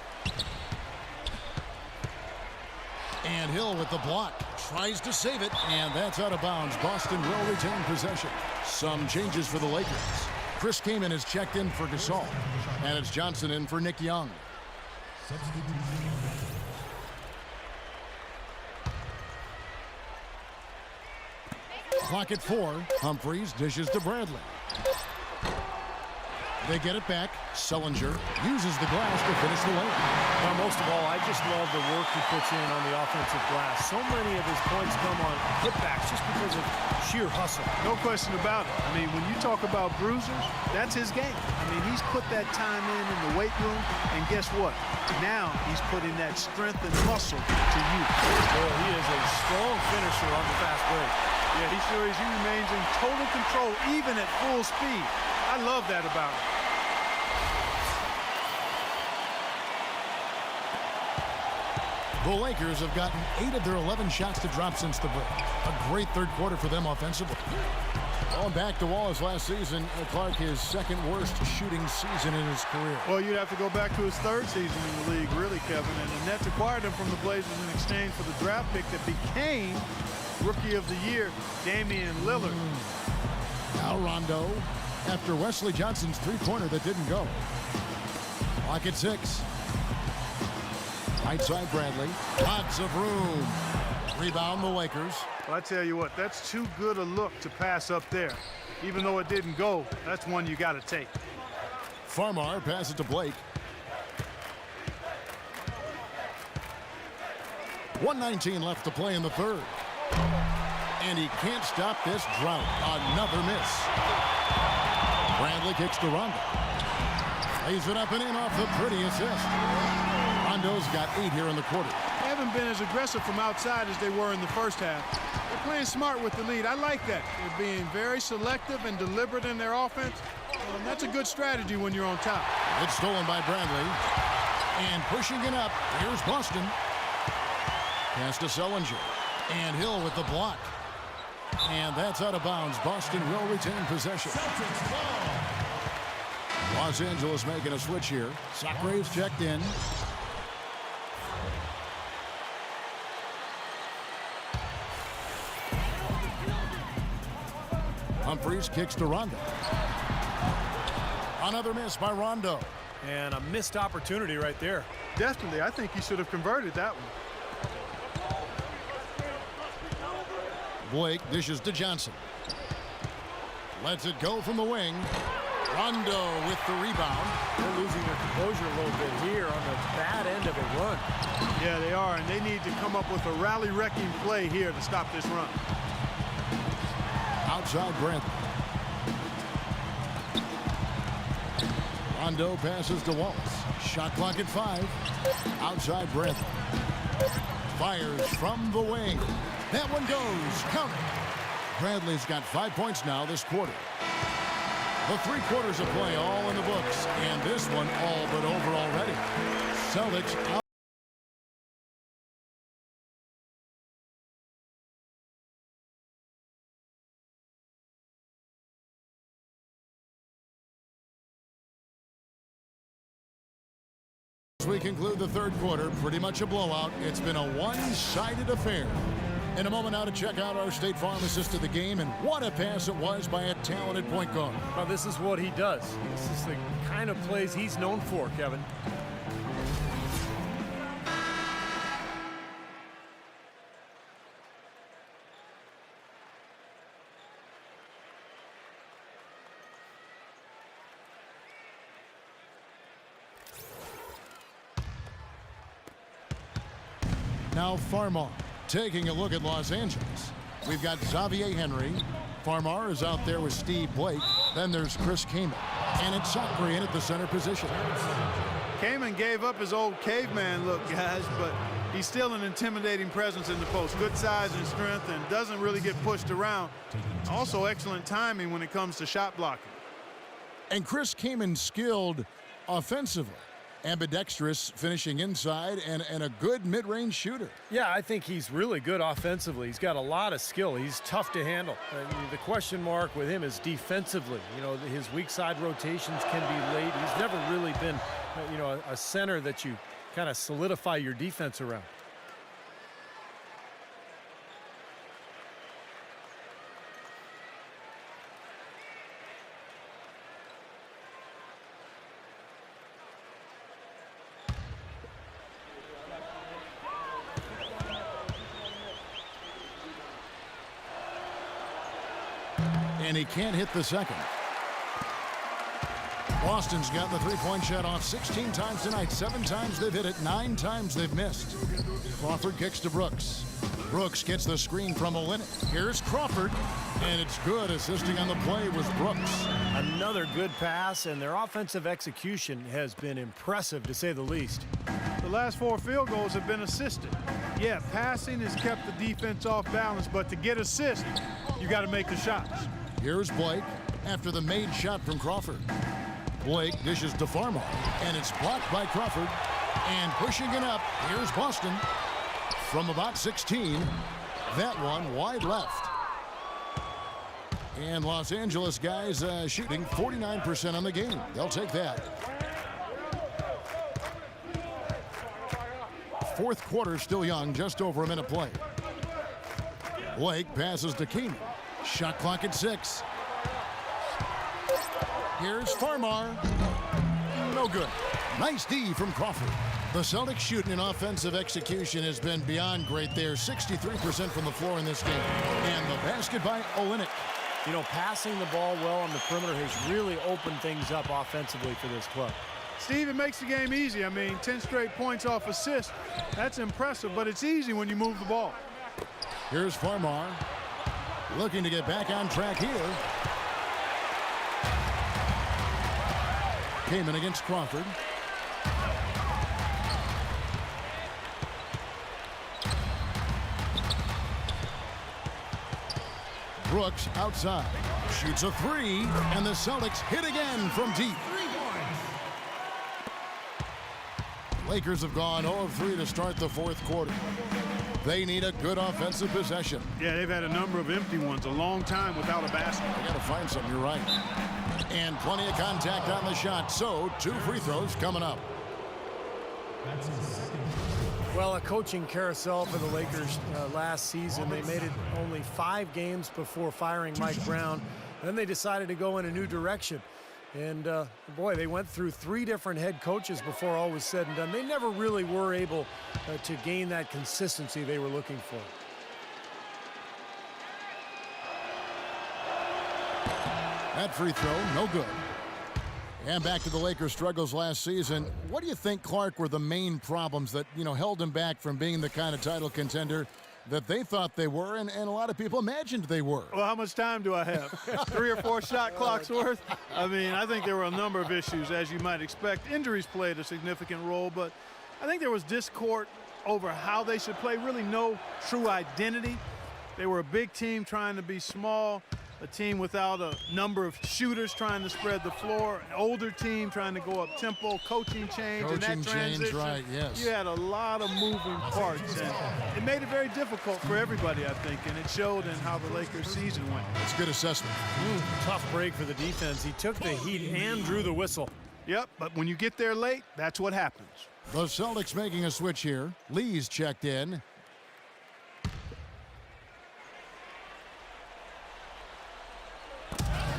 And Hill with the block. Tries to save it, and that's out of bounds. Boston will retain possession. Some changes for the Lakers. Chris Kaman is checked in for Gasol. And it's Johnson in for Nick Young. Clock at 4. Humphries dishes to Bradley. They get it back. Sullinger uses the glass to finish the lane. Well, most of all, I just love the work he puts in on the offensive glass. So many of his points come on putbacks just because of sheer hustle. No question about it. I mean, when you talk about bruisers, that's his game. I mean, he's put that time in the weight room, and guess what? Now he's putting that strength and muscle to use. Well, he is a strong finisher on the fast break. Yeah, he sure is. He remains in total control, even at full speed. I love that about him. The Lakers have gotten 8 of their 11 shots to drop since the break. A great third quarter for them offensively. Going back to Wallace last season, Clark, his second worst shooting season in his career. Well, you'd have to go back to his third season in the league, really, Kevin. And the Nets acquired him from the Blazers in exchange for the draft pick that became Rookie of the Year, Damian Lillard. Now Rondo, after Wesley Johnson's three-pointer that didn't go. Clock at 6. Right side Bradley. Lots of room. Rebound the Lakers. Well, I tell you what, that's too good a look to pass up there. Even though it didn't go, that's one you got to take. Farmar passes to Blake. 1:19 left to play in the third. And he can't stop this drought. Another miss. Bradley kicks to Rondo. Lays it up and in off the pretty assist. Rondo's got 8 here in the quarter. They haven't been as aggressive from outside as they were in the first half. They're playing smart with the lead. I like that. They're being very selective and deliberate in their offense. That's a good strategy when you're on top. It's stolen by Bradley. And pushing it up, here's Boston. Pass to Sullinger. And Hill with the block. And that's out of bounds. Boston will retain possession. Los Angeles making a switch here. Sacre's checked in. Humphries kicks to Rondo. Another miss by Rondo. And a missed opportunity right there. Definitely, I think he should have converted that one. Blake dishes to Johnson. Lets it go from the wing. Rondo with the rebound. They're losing their composure a little bit here on the bad end of a run. Yeah, they are, and they need to come up with a rally-wrecking play here to stop this run. Outside Grant. Rondo passes to Wallace. Shot clock at 5. Outside Brent. Fires from the wing. That one goes. Count it. Bradley's got 5 points now this quarter. The 3 quarters of play all in the books. And this one all but over already. Celtics out. As we conclude the third quarter, pretty much a blowout. It's been a one-sided affair. In a moment now to check out our State Farm assist of the game, and what a pass it was by a talented point guard. Well, this is what he does. This is the kind of plays he's known for, Kevin. Now Farmar taking a look at Los Angeles. We've got Xavier Henry. Farmar is out there with Steve Blake. Then there's Chris Kaman. And it's Sacre in at the center position. Kaman gave up his old caveman look, guys, but he's still an intimidating presence in the post. Good size and strength and doesn't really get pushed around. Also excellent timing when it comes to shot blocking. And Chris Kaman skilled offensively. Ambidextrous, finishing inside, and a good mid-range shooter. Yeah, I think he's really good offensively. He's got a lot of skill. He's tough to handle. The question mark with him is defensively. You know, his weak side rotations can be late. He's never really been, you know, a center that you kind of solidify your defense around. And he can't hit the second. Boston's got the three-point shot off 16 times tonight. 7 times they've hit it, 9 times they've missed. Crawford kicks to Brooks. Brooks gets the screen from Olynyk. Here's Crawford, and it's good. Assisting on the play was Brooks. Another good pass, and their offensive execution has been impressive, to say the least. The last 4 field goals have been assisted. Yeah, passing has kept the defense off balance, but to get assists, you got to make the shots. Here's Blake after the made shot from Crawford. Blake dishes to Farmar, and it's blocked by Crawford. And pushing it up, here's Boston. From about 16, that one wide left. And Los Angeles guys shooting 49% on the game. They'll take that. Fourth quarter still young, just over a minute play. Blake passes to Keenan. Shot clock at 6. Here's Farmar. No good. Nice D from Crawford. The Celtics shooting and offensive execution has been beyond great there. 63% from the floor in this game. And the basket by Olynyk. You know, passing the ball well on the perimeter has really opened things up offensively for this club. Steve, it makes the game easy. I mean, 10 straight points off assists. That's impressive, but it's easy when you move the ball. Here's Farmar looking to get back on track here. Came in against Crawford. Brooks outside. Shoots a three, and the Celtics hit again from deep. Lakers have gone 0 of 3 to start the fourth quarter. They need a good offensive possession. Yeah, they've had a number of empty ones, a long time without a basket. They got to find something, you're right. And plenty of contact on the shot, so 2 free throws coming up. Well, a coaching carousel for the Lakers last season. They made it only 5 games before firing Mike Brown. Then they decided to go in a new direction. And, boy, they went through 3 different head coaches before all was said and done. They never really were able to gain that consistency they were looking for. That free throw, no good. And back to the Lakers' struggles last season. What do you think, Clark, were the main problems that, held them back from being the kind of title contender that they thought they were and a lot of people imagined they were? Well, how much time do I have? 3 or 4 shot clocks worth? I mean, I think there were a number of issues, as you might expect. Injuries played a significant role, but I think there was discord over how they should play, really no true identity. They were a big team trying to be small, a team without a number of shooters trying to spread the floor, an older team trying to go up tempo, coaching change, and that transition. Right, yes. You had a lot of moving parts, and it made it very difficult for everybody, I think, and it showed in how the Lakers' season went. That's a good assessment. Tough break for the defense. He took the heat and drew the whistle. Yep, but when you get there late, that's what happens. The Celtics making a switch here. Lee's checked in.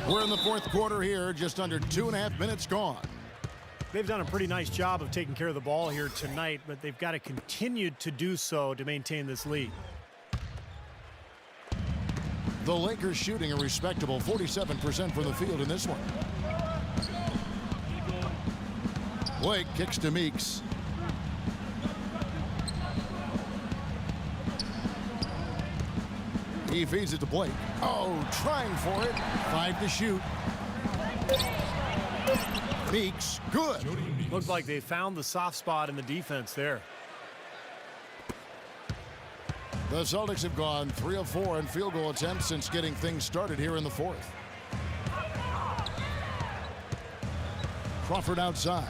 We're in the fourth quarter here, just under 2.5 minutes gone. They've done a pretty nice job of taking care of the ball here tonight, but they've got to continue to do so to maintain this lead. The Lakers shooting a respectable 47% from the field in this one. Blake kicks to Meeks. He feeds it to Blake. Oh, trying for it. 5 to shoot. Meeks, good. Looked like they found the soft spot in the defense there. The Celtics have gone 3 of 4 in field goal attempts since getting things started here in the fourth. Crawford outside.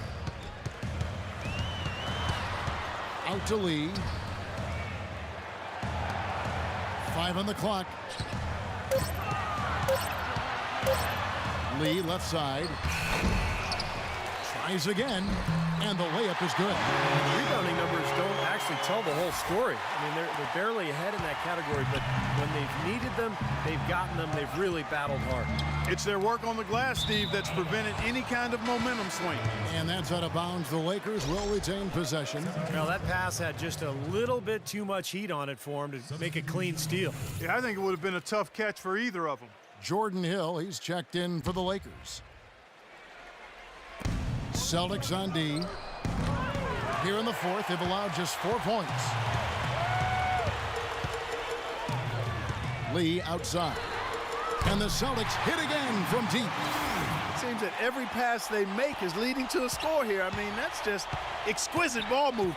Out to Lee. 5 on the clock. Lee left side. Tries again, and the layup is good. Rebounding numbers don't actually tell the whole story. I mean, they're barely ahead in that category, but when they've needed them, they've gotten them. They've really battled hard. It's their work on the glass, Steve, that's prevented any kind of momentum swing. And that's out of bounds. The Lakers will retain possession. Now, that pass had just a little bit too much heat on it for him to make a clean steal. Yeah, I think it would have been a tough catch for either of them. Jordan Hill, he's checked in for the Lakers. Celtics on D. Here in the fourth, they've allowed just 4 points. Lee outside. And the Celtics hit again from deep. It seems that every pass they make is leading to a score here. I mean, that's just exquisite ball movement.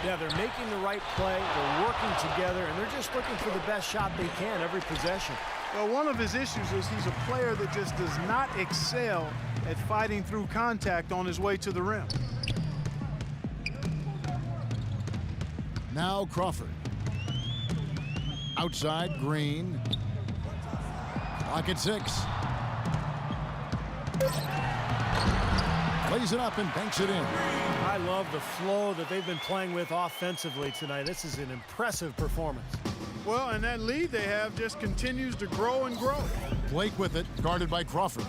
Yeah, they're making the right play, they're working together, and they're just looking for the best shot they can every possession. Well, one of his issues is he's a player that just does not excel at fighting through contact on his way to the rim. Now Crawford. Outside, Green. Clock at 6. Lays it up and banks it in. I love the flow that they've been playing with offensively tonight. This is an impressive performance. Well, and that lead they have just continues to grow and grow. Blake with it, guarded by Crawford.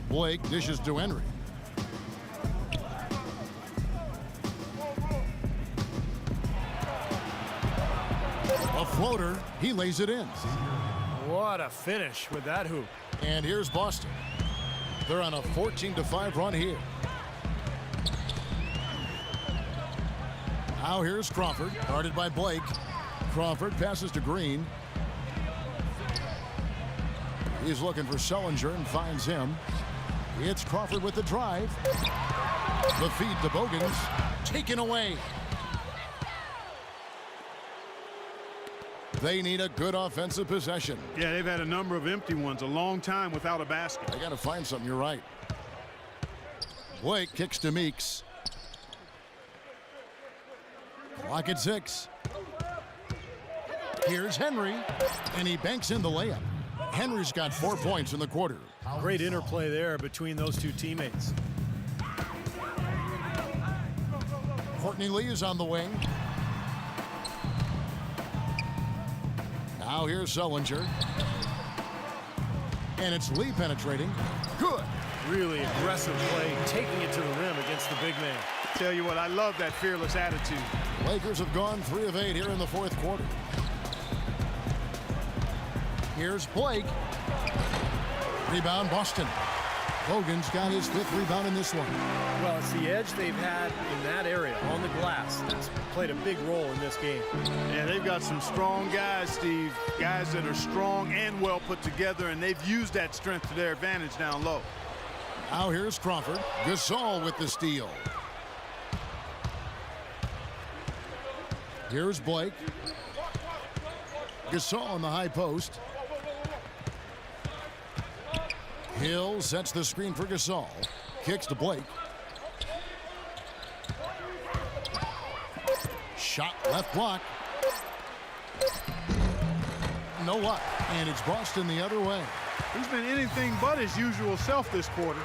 Blake dishes to Henry. A Floater, he lays it in. What a finish with that hoop. And here's Boston. They're on a 14-5 run here. Now here's Crawford, guarded by Blake. Crawford passes to Green. He's looking for Sullinger and finds him. It's Crawford with the drive. The feed to Bogans. Taken away. They need a good offensive possession. Yeah, they've had a number of empty ones, a long time without a basket. They got to find something. You're right. Blake kicks to Meeks. Clock at 6. Here's Henry, and he banks in the layup. Henry's got 4 points in the quarter. Great interplay there between those two teammates. Courtney Lee is on the wing. Now here's Sullinger. And it's Lee penetrating. Good. Really aggressive play, taking it to the rim against the big man. Tell you what, I love that fearless attitude. Lakers have gone 3 of 8 here in the fourth quarter. Here's Blake. Rebound, Boston. Hogan's got his 5th rebound in this one. Well, it's the edge they've had in that area on the glass that's played a big role in this game. Yeah, they've got some strong guys, Steve. Guys that are strong and well put together, and they've used that strength to their advantage down low. Now here's Crawford. Gasol with the steal. Here's Blake. Gasol on the high post. Hill sets the screen for Gasol. Kicks to Blake. Shot left block. No luck. And it's Boston the other way. He's been anything but his usual self this quarter.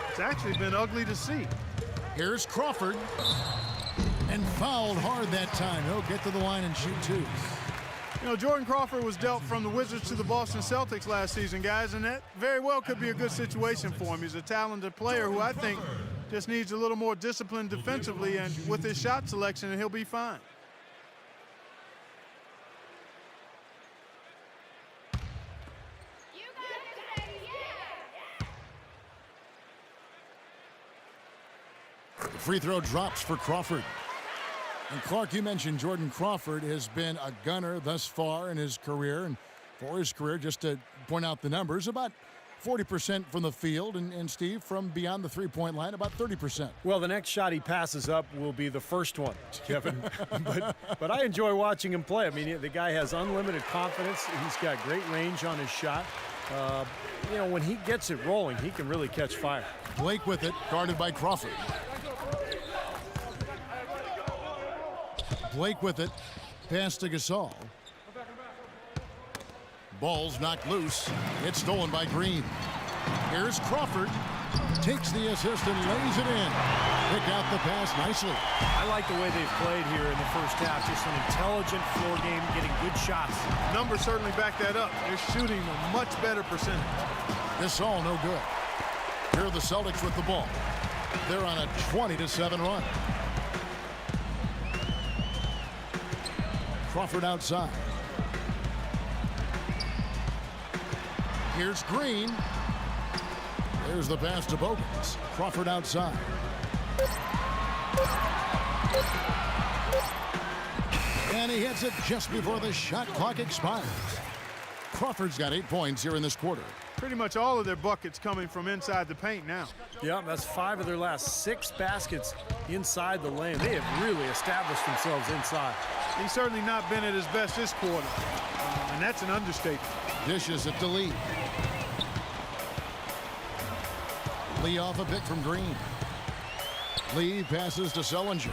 It's actually been ugly to see. Here's Crawford. And fouled hard that time. He'll get to the line and shoot 2. You know, Jordan Crawford was dealt from the Wizards to the Boston Celtics last season, guys, and that very well could be a good situation for him. He's a talented player who I think just needs a little more discipline defensively, and with his shot selection, he'll be fine. The free throw drops for Crawford. And Clark, you mentioned Jordan Crawford has been a gunner thus far in his career. And for his career, just to point out the numbers, about 40% from the field. And Steve, from beyond the three-point line, about 30%. Well, the next shot he passes up will be the first one, Kevin. but I enjoy watching him play. I mean, the guy has unlimited confidence. He's got great range on his shot. You know, when he gets it rolling, he can really catch fire. Blake with it, guarded by Crawford. Blake with it, pass to Gasol. Ball's knocked loose. It's stolen by Green. Here's Crawford. Takes the assist and lays it in. Pick out the pass nicely. I like the way they've played here in the first half. Just an intelligent floor game, getting good shots. Numbers certainly back that up. They're shooting a much better percentage. Gasol no good. Here are the Celtics with the ball. They're on a 20-7 run. Crawford outside. Here's Green. There's the pass to Bogans. Crawford outside. And he hits it just before the shot clock expires. Crawford's got 8 points here in this quarter. Pretty much all of their buckets coming from inside the paint now. Yeah, that's 5 of their last 6 baskets inside the lane. They have really established themselves inside. He's certainly not been at his best this quarter, and that's an understatement. Dishes it to Lee. Lee off a pick from Green. Lee passes to Sullinger.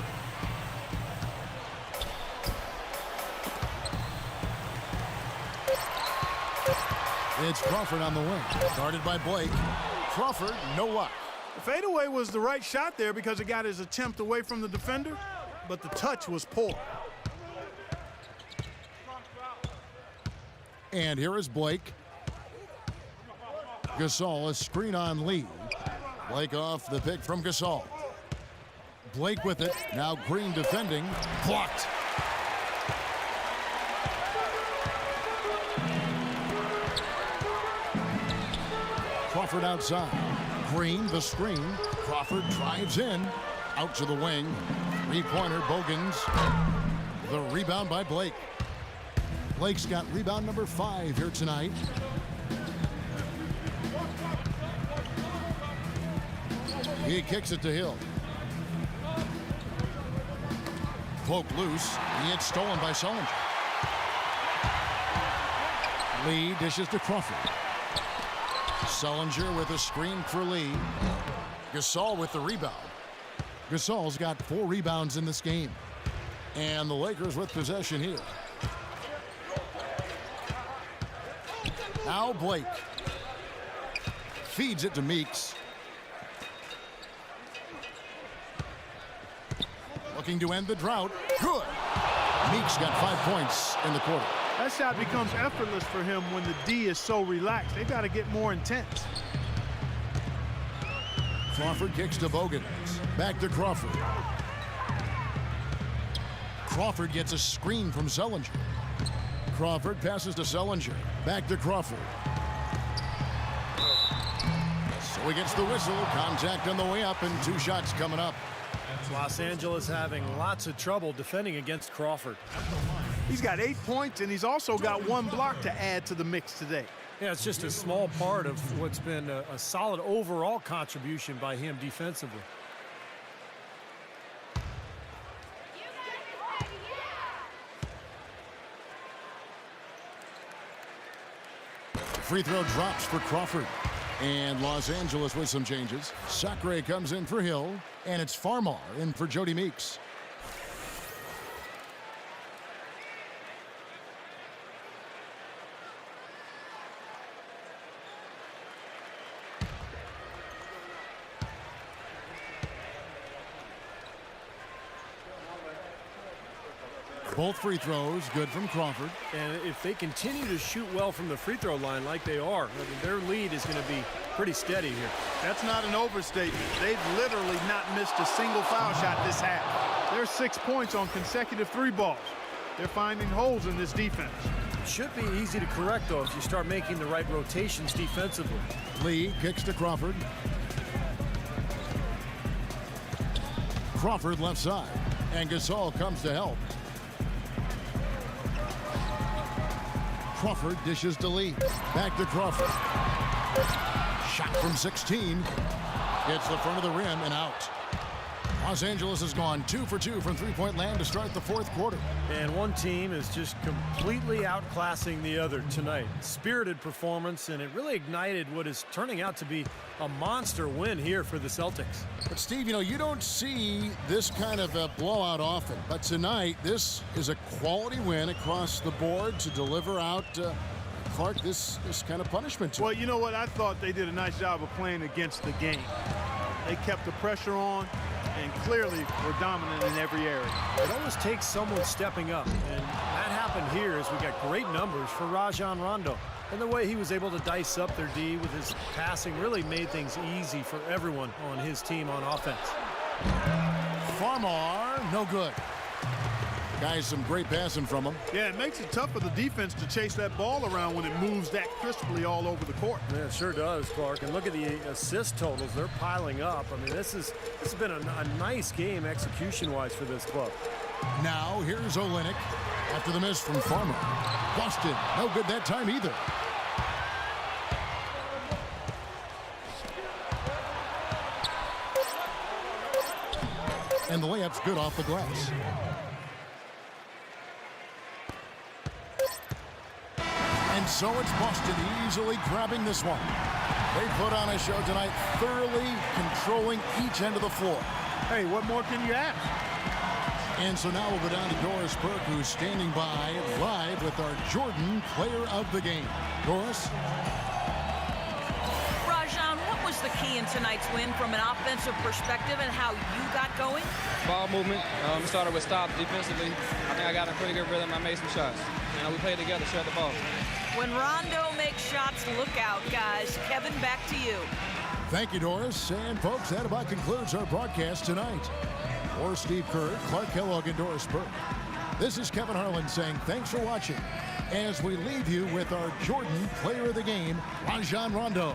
It's Crawford on the wing, guarded by Blake. Crawford, no luck. The fadeaway was the right shot there because it got his attempt away from the defender, but the touch was poor. And here is Blake. Gasol, a screen on Lee. Blake off the pick from Gasol. Blake with it. Now Green defending. Blocked. Crawford outside. Green, the screen. Crawford drives in. Out to the wing. Three-pointer, Bogans. The rebound by Blake. Blake's got rebound number 5 here tonight. He kicks it to Hill. Cloak loose. It's stolen by Sullinger. Lee dishes to Crawford. Sullinger with a screen for Lee. Gasol with the rebound. Gasol's got 4 rebounds in this game. And the Lakers with possession here. Now Blake. Feeds it to Meeks. Looking to end the drought. Good. Meeks got 5 points in the quarter. That shot becomes effortless for him when the D is so relaxed. They got to get more intense. Crawford kicks to Bogans. Back to Crawford. Crawford gets a screen from Sullinger. Crawford passes to Sullinger. Back to Crawford. So he gets the whistle. Contact on the way up and 2 shots coming up. Los Angeles having lots of trouble defending against Crawford. He's got 8 points, and he's also got 1 block to add to the mix today. Yeah, it's just a small part of what's been a solid overall contribution by him defensively. Free throw drops for Crawford. And Los Angeles with some changes. Sacre comes in for Hill. And it's Farmar in for Jody Meeks. Both free throws good from Crawford. And if they continue to shoot well from the free throw line like they are, I mean, their lead is going to be pretty steady here. That's not an overstatement. They've literally not missed a single foul shot this half. There's 6 points on consecutive 3 balls. They're finding holes in this defense. Should be easy to correct, though, if you start making the right rotations defensively. Lee kicks to Crawford. Crawford left side. And Gasol comes to help. Crawford dishes to Lee. Back to Crawford. Shot from 16. Hits the front of the rim and out. Los Angeles has gone 2 for 2 from three-point land to start the 4th quarter. And one team is just completely outclassing the other tonight. Spirited performance, and it really ignited what is turning out to be a monster win here for the Celtics. But Steve, you know, you don't see this kind of a blowout often. But tonight, this is a quality win across the board to deliver out Clark this kind of punishment to Well, him. you know what? I thought they did a nice job of playing against the game. They kept the pressure on and clearly were dominant in every area. It always takes someone stepping up, and that happened here as we got great numbers for Rajon Rondo. And the way he was able to dice up their D with his passing really made things easy for everyone on his team on offense. Farmar, no good. Guys, some great passing from him. Yeah, it makes it tough for the defense to chase that ball around when it moves that crisply all over the court. Yeah, it sure does, Clark. And look at the assist totals. They're piling up. I mean, this has been a nice game execution-wise for this club. Now, here's Olynyk after the miss from Farmer. Busted. No good that time either. And the layup's good off the glass. And so it's Boston easily grabbing this one. They put on a show tonight, thoroughly controlling each end of the floor. Hey, what more can you ask? And so now we'll go down to Doris Burke, who's standing by live with our Jordan Player of the Game. Doris? Rajon, what was the key in tonight's win from an offensive perspective and how you got going? Ball movement. It started with stops defensively. I think I got a pretty good rhythm. I made some shots. We played together, shared the ball. When Rondo makes shots, look out, guys. Kevin, back to you. Thank you, Doris. And folks, that about concludes our broadcast tonight. For Steve Kerr, Clark Kellogg, and Doris Burke, this is Kevin Harlan saying thanks for watching as we leave you with our Jordan Player of the Game, Rajon Rondo.